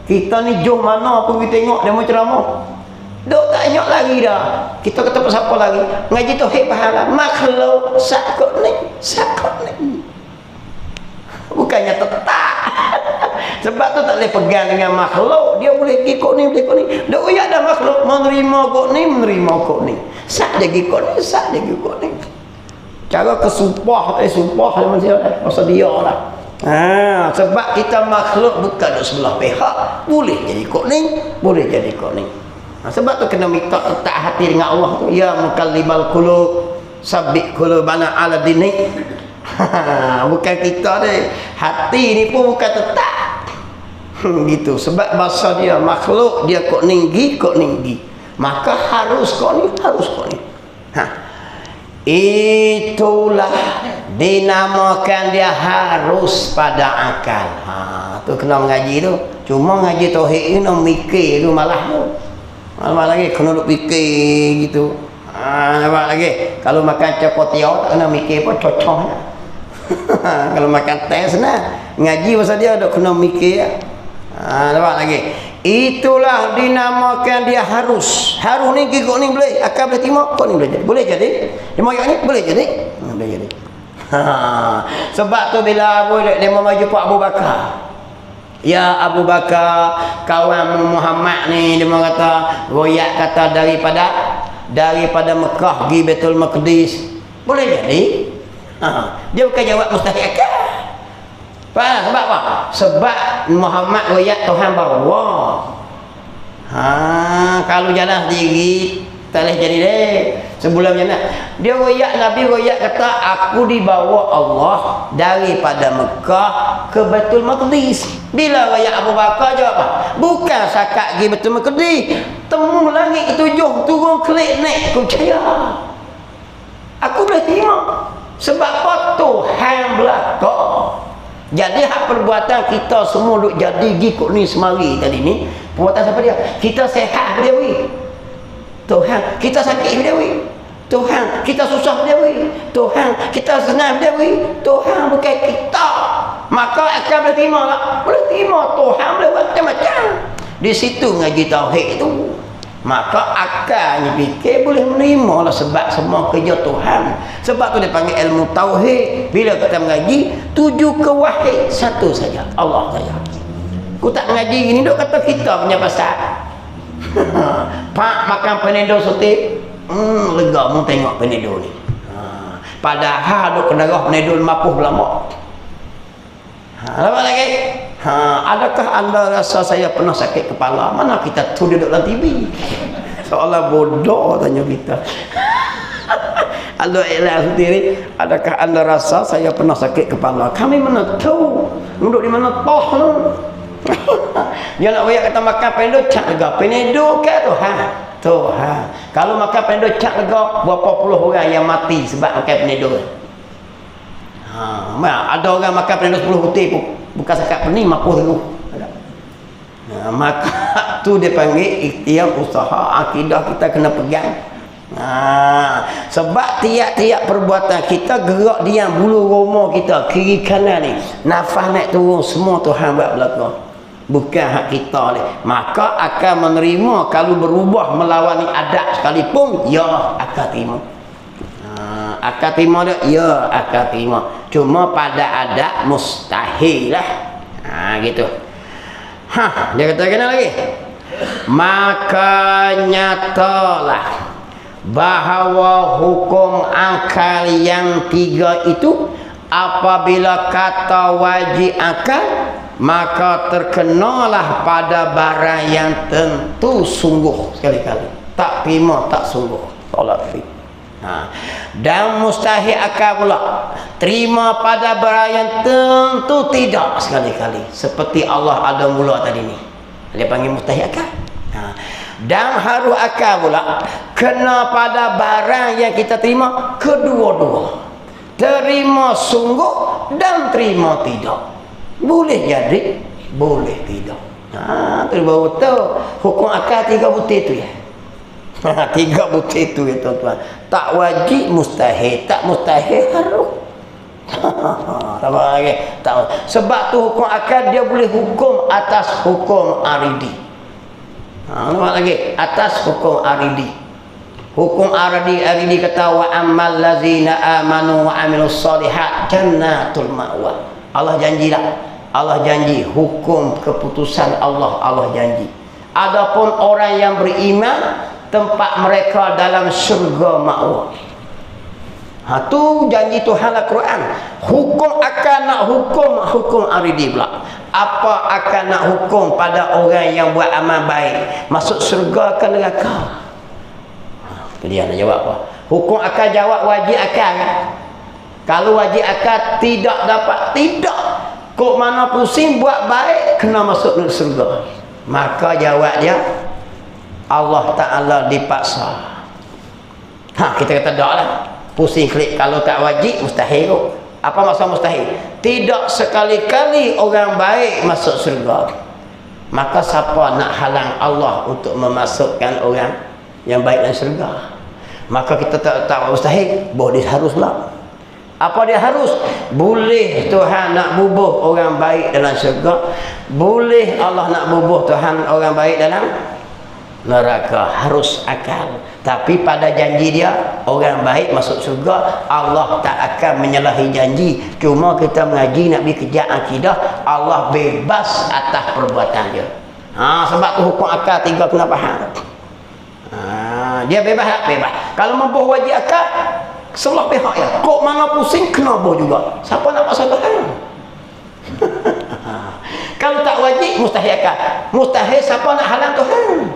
Speaker 1: Kita ni jauh mana pun kita tengok dia mau ceramah. Dok tak ingat lari dah. Kita kata pasal apa lagi? Ngaji tauhid pahala. Makhluk sakut ni. Bukannya tetap. Sebab tu tak boleh pegang dengan makhluk. Dia boleh ikut ni, boleh ikut ni. Dok ya dah makhluk menerima kok ni, menerima kok ni. Sak dia ikut ni, sak dia ikut ni. Cara kesumpah, sumpah manusia pasal dia lah. Sebab kita makhluk bukan duk sebelah pihak. Boleh jadi ikut ni, boleh jadi ikut ni. Sebab tu kena minta letak hati dengan Allah tu. Ya mukallibal qulub, sabbit qulubana ala dinik. Bukan kita ni. Hati ni pun bukan tetap. Gitu. Sebab bahasa dia makhluk, dia kok ninggi, maka harus kok ni, harus kok ni. Itulah dinamakan dia harus pada akal. Tu kena mengaji tu. Cuma ngaji tauhid ni nak mikir tu malah tu. Malah lagi kena duk fikir gitu. Nampak lagi. Kalau makan cokotiau tak kena mikir pun cocoknya. Kalau makan teh senang. Ngaji pasal dia duk kena mikir. Nampak lagi. Itulah dinamakan dia harus. Harus ni kikuk ni boleh. Akal boleh terima. Kok ni boleh jadi. Boleh jadi. Dia mau ni boleh jadi. Boleh jadi. Sebab tu bila dia mau maju Pak Abu Bakar. Ya Abu Bakar, kawan Muhammad ni dia kata, royak kata daripada Mekah pergi Baitul Maqdis. Boleh jadi? Dia bukan jawab mustahil akal. Faham sebab apa? Sebab Muhammad royak Tuhan bawa. Kalau jalan sendiri tak boleh jadi deh. Sebelum jalan dia royak, Nabi royak kata aku dibawa Allah daripada Mekah ke Baitul Maqdis. Bila royak Abu Bakar jawab apa? Bukan sakat pergi Baitul Maqdis, temu langit ketujuh, turun kelik naik, aku percaya. Aku boleh terima. Sebab apa? Tuhan belaka. Jadi hak perbuatan kita semua duk jadi gikut ni semari tadi ni, perbuatan siapa dia? Kita sehat dia weh. Tuhan, kita sakit dia weh. Tuhan, kita susah dia weh. Tuhan, kita senang dia weh. Tuhan bukan kita. Maka akan boleh terima lah. Boleh terima Tuhan boleh buat macam-macam. Di situ ngaji tauhid tu. Maka akalnya fikir boleh menerima lah sebab semua kerja Tuhan. Sebab tu dia panggil ilmu tauhid. Bila kita mengaji, tuju ke wahid satu saja, Allah saja. Aku tak mengaji gini duk kata kita punya pasal. Pak makan penedo sotik, lega mu tengok penedo ni. Padahal duk kena darah penedo 50 lama. Apa lagi? Adakah anda rasa saya pernah sakit kepala? Mana kita tu duduk dalam TV? Seolah bodoh tanya kita. Allah ilah sendiri. Adakah anda rasa saya pernah sakit kepala? Kami mana tahu. Duduk di mana toh tu. Dia nak royak kata makan penedo cak lega. Penedo ke Tuhan? Tuhan. Kalau makan penedo cak lega, berapa puluh orang yang mati sebab makan penedo. Ada orang makan penedo 10 putih pun bukan sakat pening 50 ribu. Maka tu dia panggil ikhtiar usaha akidah kita kena pegang. Sebab tiap-tiap perbuatan kita gerak diam bulu roma kita kiri kanan ni, nafas naik turun semua Tuhan buat belakang. Bukan hak kita ni. Maka akan menerima kalau berubah melawani adat sekalipun, ya akan terima. Akan terima dia, ya akan terima. Cuma pada adat mustahil lah. Gitu. Dia kata kena lagi. Maka nyatalah bahawa hukum akal yang 3 itu apabila kata wajib akal, maka terkenalah pada barang yang tentu sungguh sekali-kali. Tak terima, tak sungguh. Tolak fi. Dan mustahil akal pula terima pada barang yang tentu tidak sekali-kali. Seperti Allah ada mula tadi ni. Dia panggil mustahil akal. Dan harus akal pula kena pada barang yang kita terima kedua-dua. Terima sungguh dan terima tidak. Boleh jadi, boleh tidak. Tu baru tahu hukum akal 3 butir tu ya. Tiga butir itu ya tuan-tuan. Tak wajib mustahil, tak mustahil harus. Apa lagi? Tak. Sebab tu hukum akad dia boleh hukum atas hukum aridi. Apa lagi? Atas hukum aridi. Hukum aridi kata wa ammal ladzina amanu wa amilus solihat jannatul ma'wa. Allah janjilah. Allah janji hukum keputusan Allah janji. Adapun orang yang beriman tempat mereka dalam syurga ma'wa. Tu janji Tuhan Al-Quran. Hukum akan nak hukum aridi pula. Apa akan nak hukum pada orang yang buat amal baik masuk syurga ke neraka? Dia nak jawab apa? Hukum akan jawab wajib akan. Kalau wajib akan tidak dapat, tidak. Kok mana pusing buat baik kena masuk syurga. Maka jawab dia Allah Ta'ala dipaksa. Kita kata tak lah. Pusing klik. Kalau tak wajib mustahil. Apa maksud mustahil? Tidak sekali-kali orang baik masuk syurga. Maka siapa nak halang Allah untuk memasukkan orang yang baik dalam syurga? Maka kita tak mustahil. Boleh dia haruslah. Apa dia harus? Boleh Tuhan nak bubuh orang baik dalam syurga. Boleh Allah nak bubuh Tuhan orang baik dalam neraka. Harus akal. Tapi pada janji dia orang baik masuk syurga, Allah tak akan menyalahi janji. Cuma kita mengaji nak pergi kejar akidah, Allah bebas atas perbuatan dia. Sebab tu hukum akal tiga kena faham. Dia bebas tak? Bebas. Kalau membuh wajib akal sebelah pihak ya. Kok mana pusing kena buh juga. Siapa nak paksa Tuhan? Kalau tak wajib mustahil akal. Mustahil siapa nak halang Tuhan?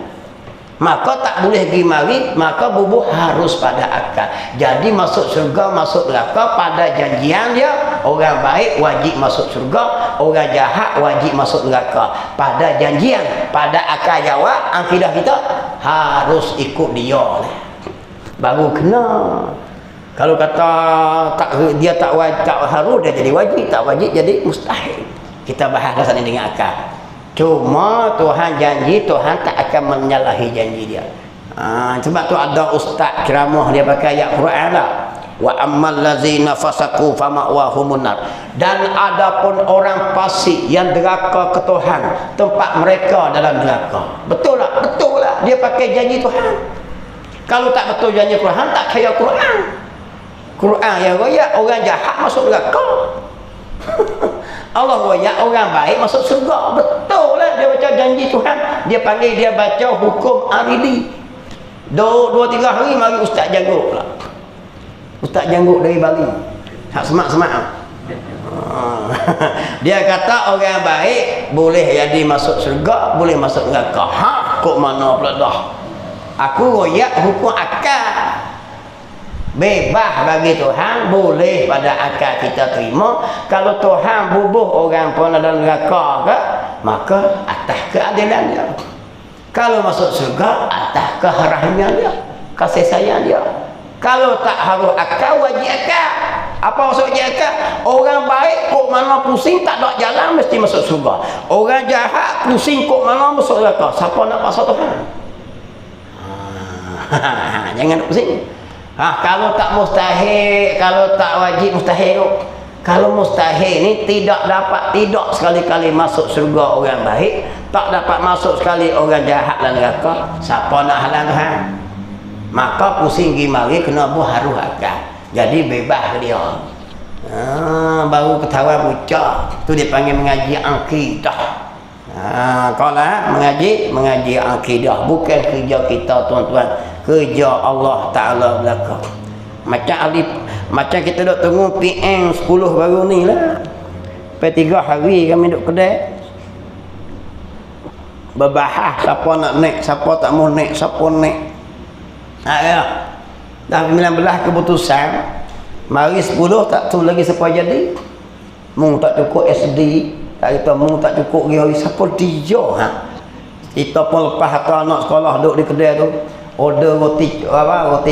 Speaker 1: Maka tak boleh pergi mari, maka bubuh harus pada akal. Jadi masuk syurga, masuk neraka pada janjian dia. Orang baik wajib masuk syurga, orang jahat wajib masuk neraka. Pada janjian, pada akal jawab, akidah kita harus ikut dia lah. Baru kena. Kalau kata dia tak harus, dia jadi wajib, tak wajib jadi mustahil. Kita bahas dasar ini dengan akal. Cuma Tuhan janji, Tuhan tak akan menyalahi janji dia. Sebab tu ada ustaz ceramah dia pakai ayat Quran lah. Wa ammal ladzina fasaku fama'wahumun nar. Dan adapun orang fasik yang deraka ke Tuhan, tempat mereka dalam neraka. Betul lah, betul lah. Dia pakai janji Tuhan. Kalau tak betul janji Tuhan, tak kaya Quran. Quran yang royak orang jahat masuk neraka. Allah royak orang baik masuk surga. Betul lah dia baca janji Tuhan. Dia panggil, dia baca hukum aridi. 2-3 hari mari ustaz janggut pula. Ustaz janggut dari Bali. Hak semak-semak. Dia kata orang baik boleh jadi masuk surga, boleh masuk neraka. Kok mana pula dah? Aku royak hukum akal. Bebas bagi Tuhan, boleh pada akal kita terima. Kalau Tuhan bubuh orang pun dalam neraka ke, maka atas keadilan dia. Kalau masuk surga, atas keharahannya dia, kasih sayang dia. Kalau tak harus akal, wajib akal. Apa maksud wajib akal? Orang baik kok mana pusing tak ada jalan mesti masuk surga. Orang jahat pusing kok mana masuk neraka. Siapa nak paksa Tuhan? Jangan pusing. Kalau tak mustahil, kalau tak wajib mustahil. Kalau mustahil ni tidak dapat, tidak sekali-kali masuk surga orang baik, tak dapat masuk sekali orang jahat dan neraka. Siapa nak halang Tuhan? Maka pusing pergi mari kena buah haruh akal. Jadi bebas dia. Baru ketahuan bucak. Tu dia panggil mengaji akidah. Kalau mengaji akidah, bukan kerja kita tuan-tuan, kerja Allah Ta'ala belakang. Macam kita duk tunggu PM 10 baru ni lah. Sampai 3 hari kami duk kedai berbahas siapa nak naik, siapa tak mau naik, siapa naik. Ya. Dah 19 keputusan. Mari 10 tak tahu lagi siapa jadi. Mung tak cukup SD, tak kita mung tak cukup hari siapa dia. Kita pun lepas hantar anak sekolah duduk di kedai tu, order roti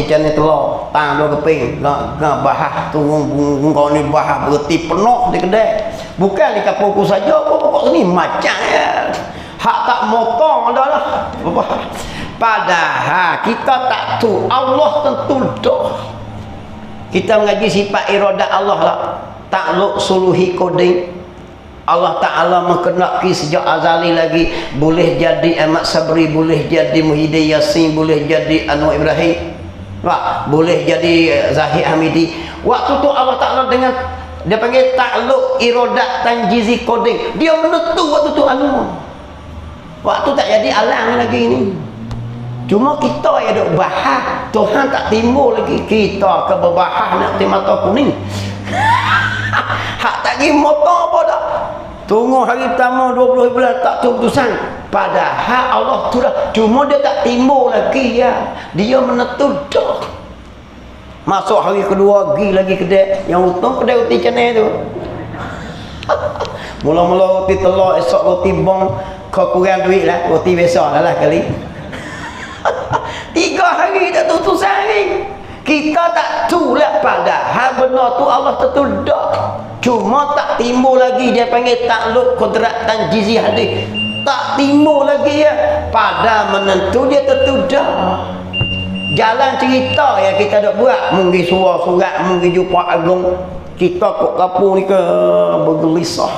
Speaker 1: canai telur, tang 2 keping, nak bahas tu kau ni bahas roti penuh di kedai. Bukan di kampungku saja, pokok sini macam ya. Hak tak motong adalah Padahal kita tak tahu Allah tentu dah. Kita mengaji sifat iradat Allah lah. Takluk suluhi koding. Allah Ta'ala menkenaki sejak azali lagi. Boleh jadi Ahmad Sabri, boleh jadi Muhyiddin Yassin, boleh jadi Anwar Ibrahim, boleh jadi Zahid Hamidi. Waktu tu Allah Ta'ala dengan dia panggil takluk iradat tanjizi koding. Dia menentu waktu tu waktu tak jadi alang lagi ni. Cuma kita yang duk bahas, Tuhan tak timbul lagi. Kita ke berbahas nak ti mata kuning. Hak tak pergi motor apa dah. Tunggu hari pertama 20 bulan tak tahu keputusan. Padahal Allah tu dah. Cuma dia tak timbul lagi ya. Dia menentu dah. Masuk hari kedua pergi lagi kedai. Yang untung kedai roti canai tu. Mula-mula roti telur, esok roti bong. Kau kurang duit lah. Roti biasa lah kali. 3 hari tak tahu keputusan ni. Kita tak tahu lah. Padahal benar tu Allah tentu dah. Cuma tak timbul lagi. Dia panggil takluk kodrat tanjizi hadis. Tak timbul lagi ya. Pada menentu dia tentu dah. Jalan cerita yang kita dah buat. Mungkin surat, mungkin jumpa agung. Kita kok kapur ni ke bergelisah.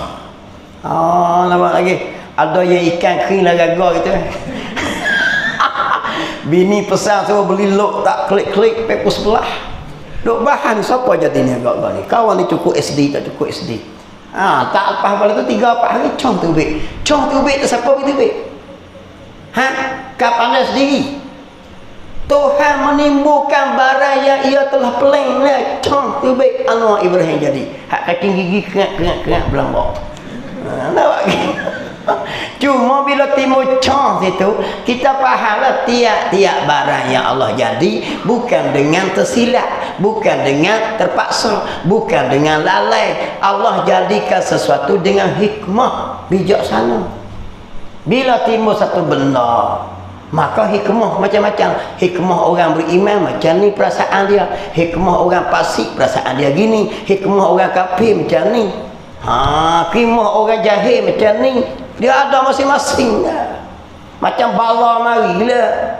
Speaker 1: Nampak lagi. Ada yang ikan kering lah gagal gitu. Bini pesan suruh beli lok tak klik-klik pepo sebelah. Duk bahan siapa jadi ni agak-agak ni. Kawan ni cukup SD tak cukup SD. Tak lepas balik tu 3-4 hari cong tu duit. Cong tu duit tu siapa bagi duit? Kau pandai sendiri. Tuhan menimbulkan barang yang ia telah peling lah. Cong tu duit Anwar Ibrahim jadi. Hak kacing gigi kerak belambak. Nampak ke? Cuma bila timbul cong situ, kita fahamlah tiap-tiap barang yang Allah jadi bukan dengan tersilap, bukan dengan terpaksa, bukan dengan lalai. Allah jadikan sesuatu dengan hikmah bijaksana. Bila timbul satu benda, maka hikmah macam-macam. Hikmah orang beriman macam ni perasaan dia. Hikmah orang fasik perasaan dia gini. Hikmah orang kafir macam ni. Hikmah orang jahil macam ni. Dia ada masing-masing. Macam bala marilah.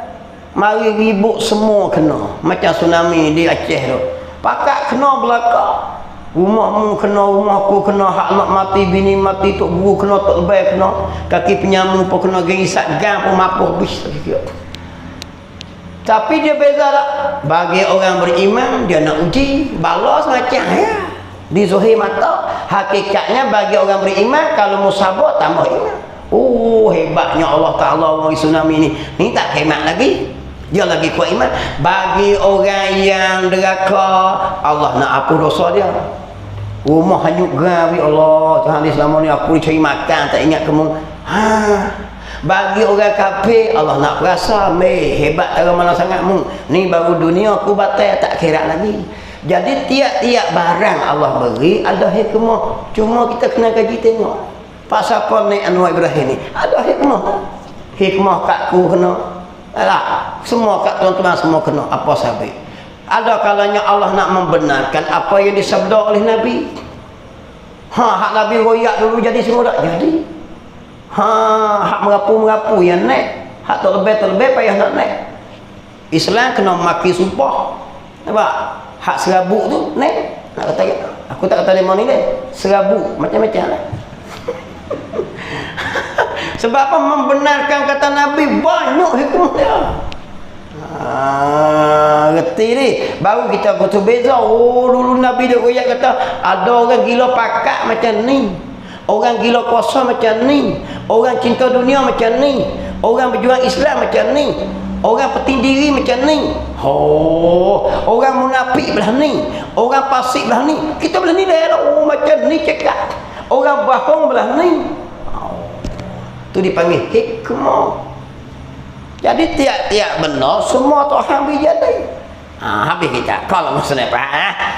Speaker 1: Mari ribut semua kena. Macam tsunami di Aceh tu. Pakat kena belakang. Rumahmu kena, rumahku kena, hak nak mati, bini mati, tok guru kena, tok lebay kena, kaki penyamu pun kena, gerisat gang pun mapuh bis. Tapi dia beza tak? Bagi orang beriman, dia nak uji, balas macam ya. Di zuhir mata, hakikatnya bagi orang beriman, kalau musabah tambah iman. Hebatnya Allah Ta'ala orang tsunami ni. Ni tak hemat lagi. Dia lagi kuat iman. Bagi orang yang deraka, Allah nak hapus dosa dia. Rumah hanyut gawi Allah. Tuhan ni selama ni aku cari makan, tak ingat kamu. Bagi orang kafir, Allah nak perasa, hebat cara mana sangatmu. Ni baru dunia aku batal, tak kira lagi. Jadi tiap-tiap barang Allah beri ada hikmah. Cuma kita kena kaji tengok. Pasal apa ni Anwar Ibrahim ni? Ada hikmah. Hikmah kakku kena. Semua kat tuan-tuan semua kena. Apa sabit? Ada kalanya Allah nak membenarkan apa yang disabda oleh Nabi. Hak Nabi royak dulu jadi semua tak jadi. Hak merapu-merapu yang naik. Hak terlebih-terlebih payah nak naik. Islam kena maki sumpah. Nampak? Hak serabut tu naik. Nak kata aku tak kata demo ni deh. Serabut macam-macam lah. Sebab apa? Membenarkan kata Nabi banyak hikmah dia. Reti ni baru kita kutu beza. Dulu Nabi dia royak kata ada orang gila pakat macam ni, orang gila kuasa macam ni, orang cinta dunia macam ni, orang berjuang Islam macam ni, orang penting diri macam ni. Orang munafik belah ni, orang fasik belah ni. Kita boleh nilai lah. Macam ni cakap. Orang bohong belah ni. Tu dipanggil hikmah. Jadi tiap-tiap benda semua Tuhan beri jadi. Habis kita. Kalau maksudnya apa?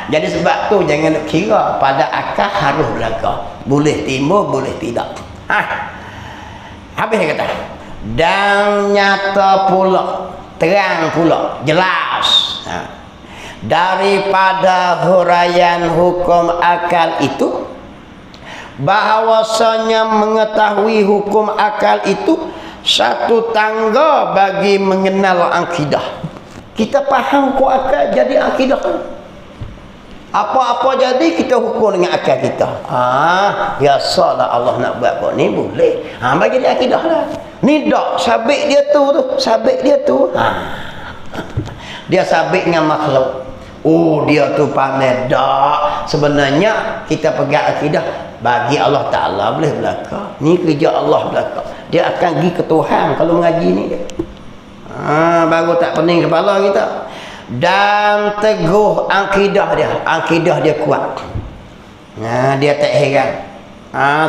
Speaker 1: Jadi sebab tu jangan nak kira pada akal harus belaka. Boleh timbul, boleh tidak. Habis dia kata. Dan nyata pula, terang pula, jelas. Daripada huraian hukum akal itu, bahawasanya mengetahui hukum akal itu satu tangga bagi mengenal akidah. Kita faham kok akal jadi akidah. Apa-apa jadi kita hukum dengan akal kita. Biasalah Allah nak buat kok ni boleh. Bagi dia akidah lah. Ni dak sabit dia tu. Dia sabit dengan makhluk. Dia tu pandai dak. Sebenarnya kita pegang akidah bagi Allah Ta'ala boleh belaka. Ni kerja Allah belaka. Dia akan pergi ke Tuhan kalau mengaji ni dia. Baru tak pening kepala kita. Dan teguh akidah dia kuat. Dia tak heran.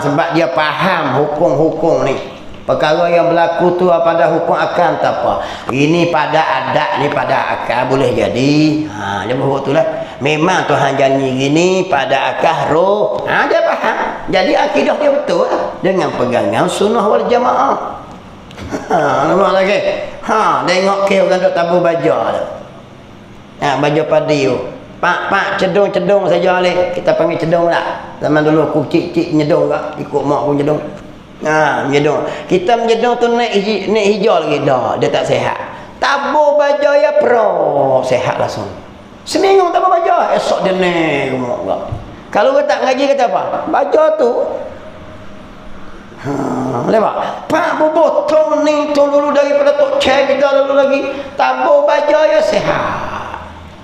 Speaker 1: Sebab dia faham hukum-hukum ni. Perkara yang berlaku tu pada hukum akal tak apa. Ini pada adat ni pada akal boleh jadi. Dia berhubung tu lah. Memang Tuhan janji gini pada akal roh. Dia faham. Jadi akidah dia betul lah. Dengan pegangan sunnah wal jamaah. Nampak lagi. Tengok ke orang duk tabur baju tu. Baju padi tu. Pak cedung saja alik. Kita panggil cedung lah. Zaman dulu aku cik nyedung kak. Ikut mak aku nyedung. Menyedung. Kita menyedung tu naik hijau lagi dah. Dia tak sihat. Tabur baju ya pro. Sihat langsung. Seminggu tabur baju. Esok dia naik. Kalau kita tak ngaji kata apa? Baju tu. Lepas. Pak botol ni tu dulu daripada tok cek kita dulu lagi. Tabur baju ya sihat.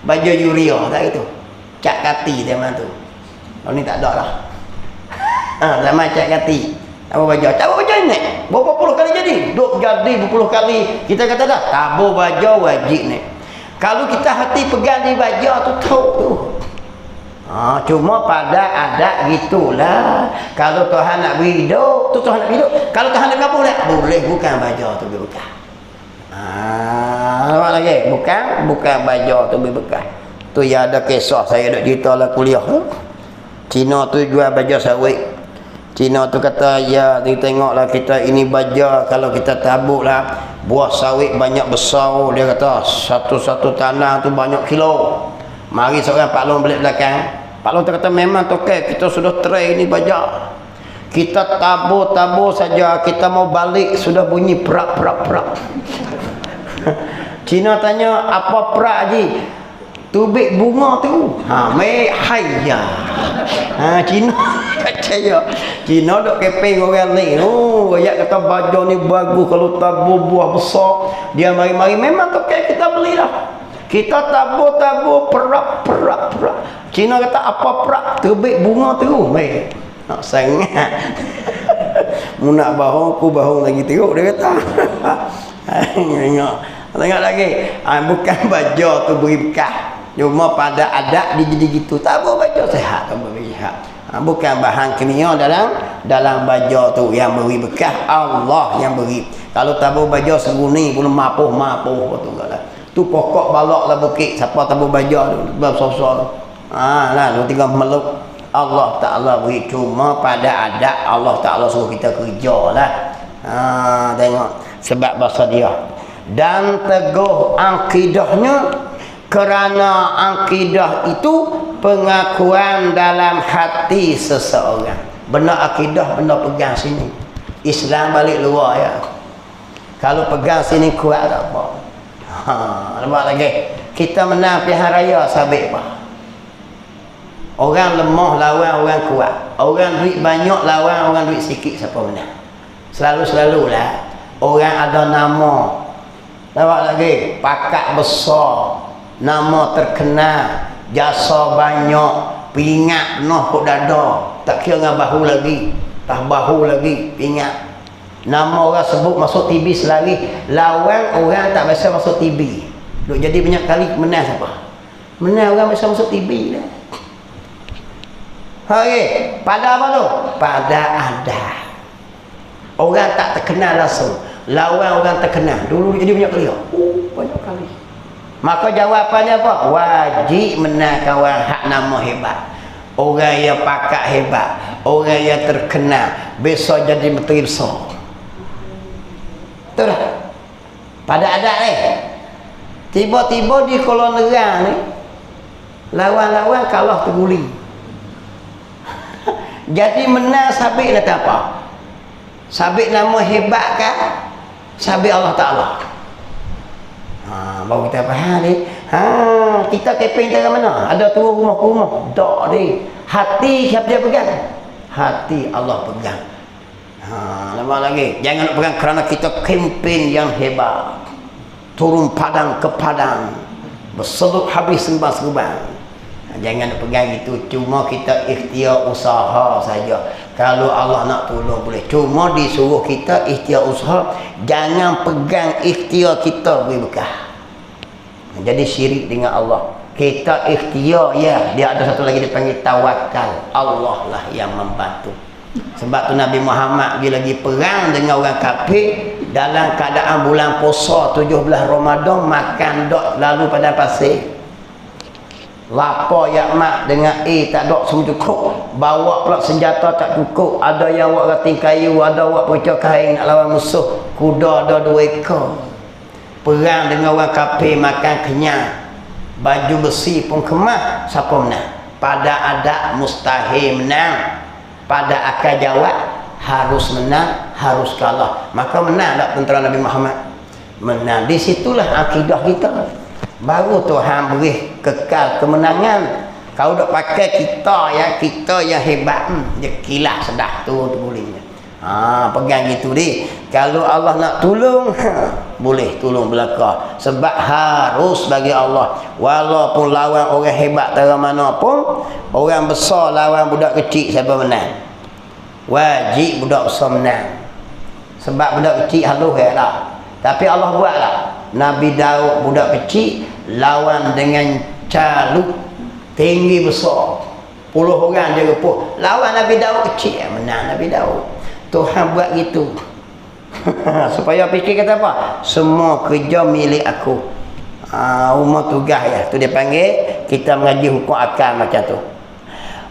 Speaker 1: Baju yuria tak gitu. Cak kati zaman tu. Kalau ni tak ada lah. Zaman cak kati. Tabur baju ni berapa puluh kali jadi? Duk jadi berpuluh kali. Kita kata dah tabur baju wajib ni. Kalau kita hati pegang di baju tu tahu tu. Cuma pada adat gitulah. Kalau Tuhan nak beri hidup tu Tuhan nak beri hidup. Kalau Tuhan nak ngabul tak boleh bukan baju tu beri bekas. Nampak lagi? Bukan baju tu beri bekas. Tu yang ada kisah saya duk cerita lah kuliah tu. Cina tu jual baju sawit. Cina tu kata, ya tengoklah kita ini baja kalau kita tabuk lah buah sawit banyak besar. Dia kata satu tanah tu banyak kilo. Mari seorang Pak Long balik belakang. Pak Long tu kata memang tokai kita sudah try ini baja. Kita tabur saja, kita mau balik sudah bunyi perak. Cina tanya apa perak Haji? Tubik bunga tu. Hayya. Cina percaya. Cina duk keping orang ni. Ayat kata baju ni bagus kalau tabur buah besar. Dia mari-mari memang tu kita belilah. Kita tabur perak. Cina kata apa perak? Tubik bunga tu. Nak sangat. Mu nak bahong aku bahong lagi teruk dia kata. Tengok lagi. Bukan baju tu beri bekas. Cuma pada adat dia jadi gitu. Tabur baju sehat, tabur baju sehat. Bukan bahan kimia dalam baju tu yang beri bekas. Allah yang beri. Kalau tabur baju seguni belum mapuh tu lah. Tu pokok balak lah bukit. Siapa tabur baju tu besar-besar tu. Lah 2-3 meluk. Allah Ta'ala beri. Cuma pada adat Allah Ta'ala suruh kita kerja lah. Tengok sebab bahasa dia. Dan teguh akidahnya. Kerana akidah itu pengakuan dalam hati seseorang. Benar akidah, benar pegang sini. Islam balik luar ya. Kalau pegang sini kuat tak apa. Nampak lagi. Kita menang pilihan raya sabit apa? Orang lemah lawan orang kuat. Orang duit banyak lawan orang duit sikit, siapa menang? Selalu-selalulah orang ada nama. Nampak lagi. Pakat besar. Nama terkenal, jasa banyak, pingat penuh kok dada. Tak kira dengan bahu lagi. Tak bahu lagi, pingat. Nama orang sebut masuk TV selari. Lawan orang tak biasa masuk TV. Duk jadi banyak kali menang siapa? Menang orang biasa masuk TV dah. Pada apa tu? Pada adat. Orang tak terkenal langsung. Lawan orang terkenal. Dulu jadi banyak kali. Banyak kali. Maka jawapannya apa? Wajib menang kawan hak nama hebat. Orang yang pakat hebat. Orang yang terkenal. Besok jadi menteri besar. Betul tak? Pada adat ni. Tiba-tiba di Kuala Nerang ni. Lawan-lawan kalah terguling. Jadi menang sabit kata apa? Sabit nama hebat kan? Sabit Allah Ta'ala. Baru kita faham ni. Kita keping dari mana? Ada turun rumah ke rumah? Tak ni. Hati siapa dia pegang? Hati Allah pegang. Lama lagi. Jangan pegang kerana kita kempen yang hebat. Turun padang ke padang. Berseluk habis sembah serban. Jangan pegang itu. Cuma kita ikhtiar usaha saja. Kalau Allah nak tolong boleh. Cuma disuruh kita ikhtiar usaha. Jangan pegang ikhtiar kita beri bekah. Jadi syirik dengan Allah. Kita ikhtiar ya. Dia ada satu lagi dipanggil tawakal. Allah lah yang membantu. Sebab tu Nabi Muhammad dia lagi perang dengan orang kafir dalam keadaan bulan puasa 17 Ramadan, makan dok lalu pada pasir. Lapar yak mak dengan tak dok semua cukup. Bawa pula senjata tak cukup. Ada yang buat rating kayu, ada buat pecah kain nak lawan musuh. Kuda ada 2 ekor. Perang dengan orang kafir, makan kenyang. Baju besi pun kemas, siapa menang? Pada adat mustahil menang. Pada akal jawab harus menang, harus kalah. Maka menang tak tentera Nabi Muhammad? Menang. Di situlah akidah kita. Baru Tuhan beri kekal kemenangan. Kau dah pakai kita yang hebat, dia kilah sedah tu gulingnya. Pegang gitu di. Kalau Allah nak tolong, boleh tolong belaka. Sebab harus bagi Allah. Walaupun lawan orang hebat dari mana pun, orang besar lawan budak kecil, siapa menang? Wajib budak besar menang. Sebab budak kecil halus lah. Tapi Allah buatlah. Nabi Daud budak kecil lawan dengan caluk tinggi besar. 10 orang dia repuh. Lawan Nabi Daud kecil, menang Nabi Daud. Tuhan buat gitu. Supaya fikir kata apa? Semua kerja milik aku. Umur tugas ya. Tu dia panggil kita mengaji hukum akal macam tu.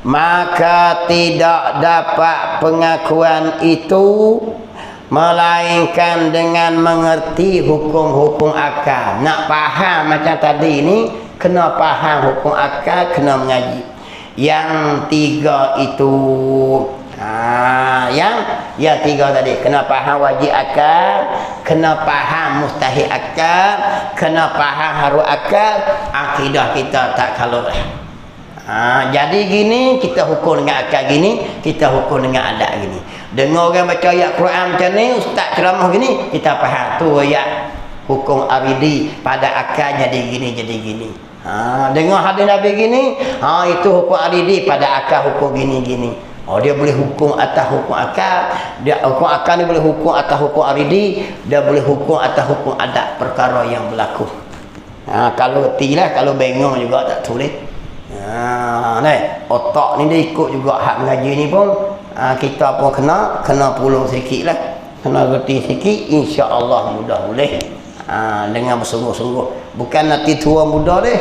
Speaker 1: Maka tidak dapat pengakuan itu melainkan dengan mengerti hukum-hukum akal. Nak faham macam tadi ni, kena faham hukum akal, kena mengaji. Yang 3 itu yang 3 tadi, kena faham wajib akal, kena faham mustahil akal, kena faham harus akal. Akidah kita tak kalau jadi gini kita hukum dengan akal gini, kita hukum dengan adat gini. Dengar orang baca ayat Quran macam ni, ustaz ceramah gini, kita faham tu ayat hukum aridi, pada akal jadi gini jadi gini. Dengar hadis Nabi gini, itu hukum aridi, pada akal hukum gini-gini. Dia boleh hukum atas hukum akal. Dia hukum akal ni boleh hukum atas hukum aridi. Dia boleh hukum atas hukum adat perkara yang berlaku. Kalau reti lah, kalau bengong juga tak tulis. Otak ni dia ikut juga hak mengaji ni pun. Kita pun kena pulung sikit lah. Kena reti sikit, insya-Allah mudah boleh. Dengan bersungguh-sungguh. Bukan nanti tua muda deh.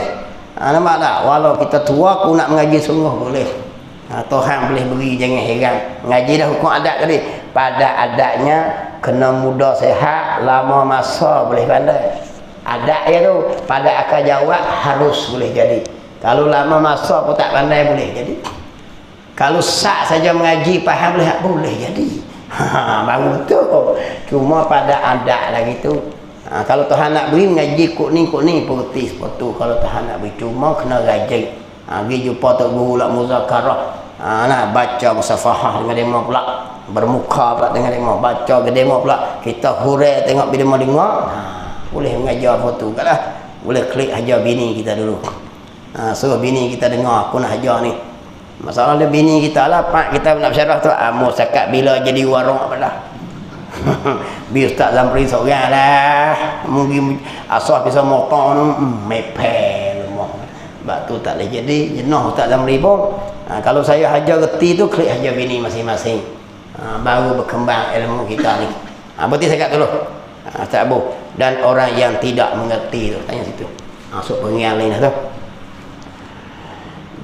Speaker 1: Nampak tak? Walau kita tua aku nak mengaji sungguh boleh. Tuhan boleh beri, jangan heran. Ngaji dah hukum adat tadi. Pada adatnya kena muda sehat, lama masa boleh pandai. Adat ya tu. Pada akal jawab harus boleh jadi. Kalau lama masa pun tak pandai boleh jadi. Kalau sak saja mengaji faham boleh jadi. Baru tu. Cuma pada adat lagi tu. Kalau Tuhan nak beri mengaji kok ni putih sepatu. Kalau Tuhan nak beri cuma kena rajin. Pergi jumpa tok guru lah muzakarah. Nak baca musafahah dengan demo pula. Bermuka pula dengan demo. Baca ke demo pula. Kita hurai tengok bila mau dengar. Boleh mengajar foto kat lah. Boleh klik hajar bini kita dulu. Suruh bini kita dengar aku nak hajar ni. Masalah dia bini kita lah. Pak kita nak bersyarah tu. Mau sakat bila jadi warung apa dah. Biar Ustaz Zamri seorang lah. Mungkin asal bisa motong tu. Mepel. Sebab tu tak boleh jadi jenuh Ustaz Zamri pun. Kalau saya hajar reti tu, klik hajar bini masing-masing. Baru berkembang ilmu kita ni. Berarti saya kat dulu. Ustaz Abu. Dan orang yang tidak mengerti tu, tanya situ. Masuk pengial ni lah tu.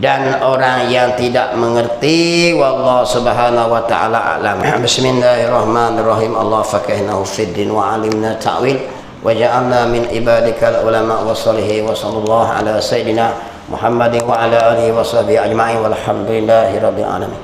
Speaker 1: Dan orang yang tidak mengerti, wallahu subhanahu wa ta'ala a'lam. Bismillahirrahmanirrahim. Allah fakihnahu fid din wa alimna ta'wil wa ja'alna min ibadikal ulama wa salihin wa sallallahu ala sayyidina Muhammadin wa ala alihi wa sahbihi ajma'in walhamdulillahi rabbil alamin.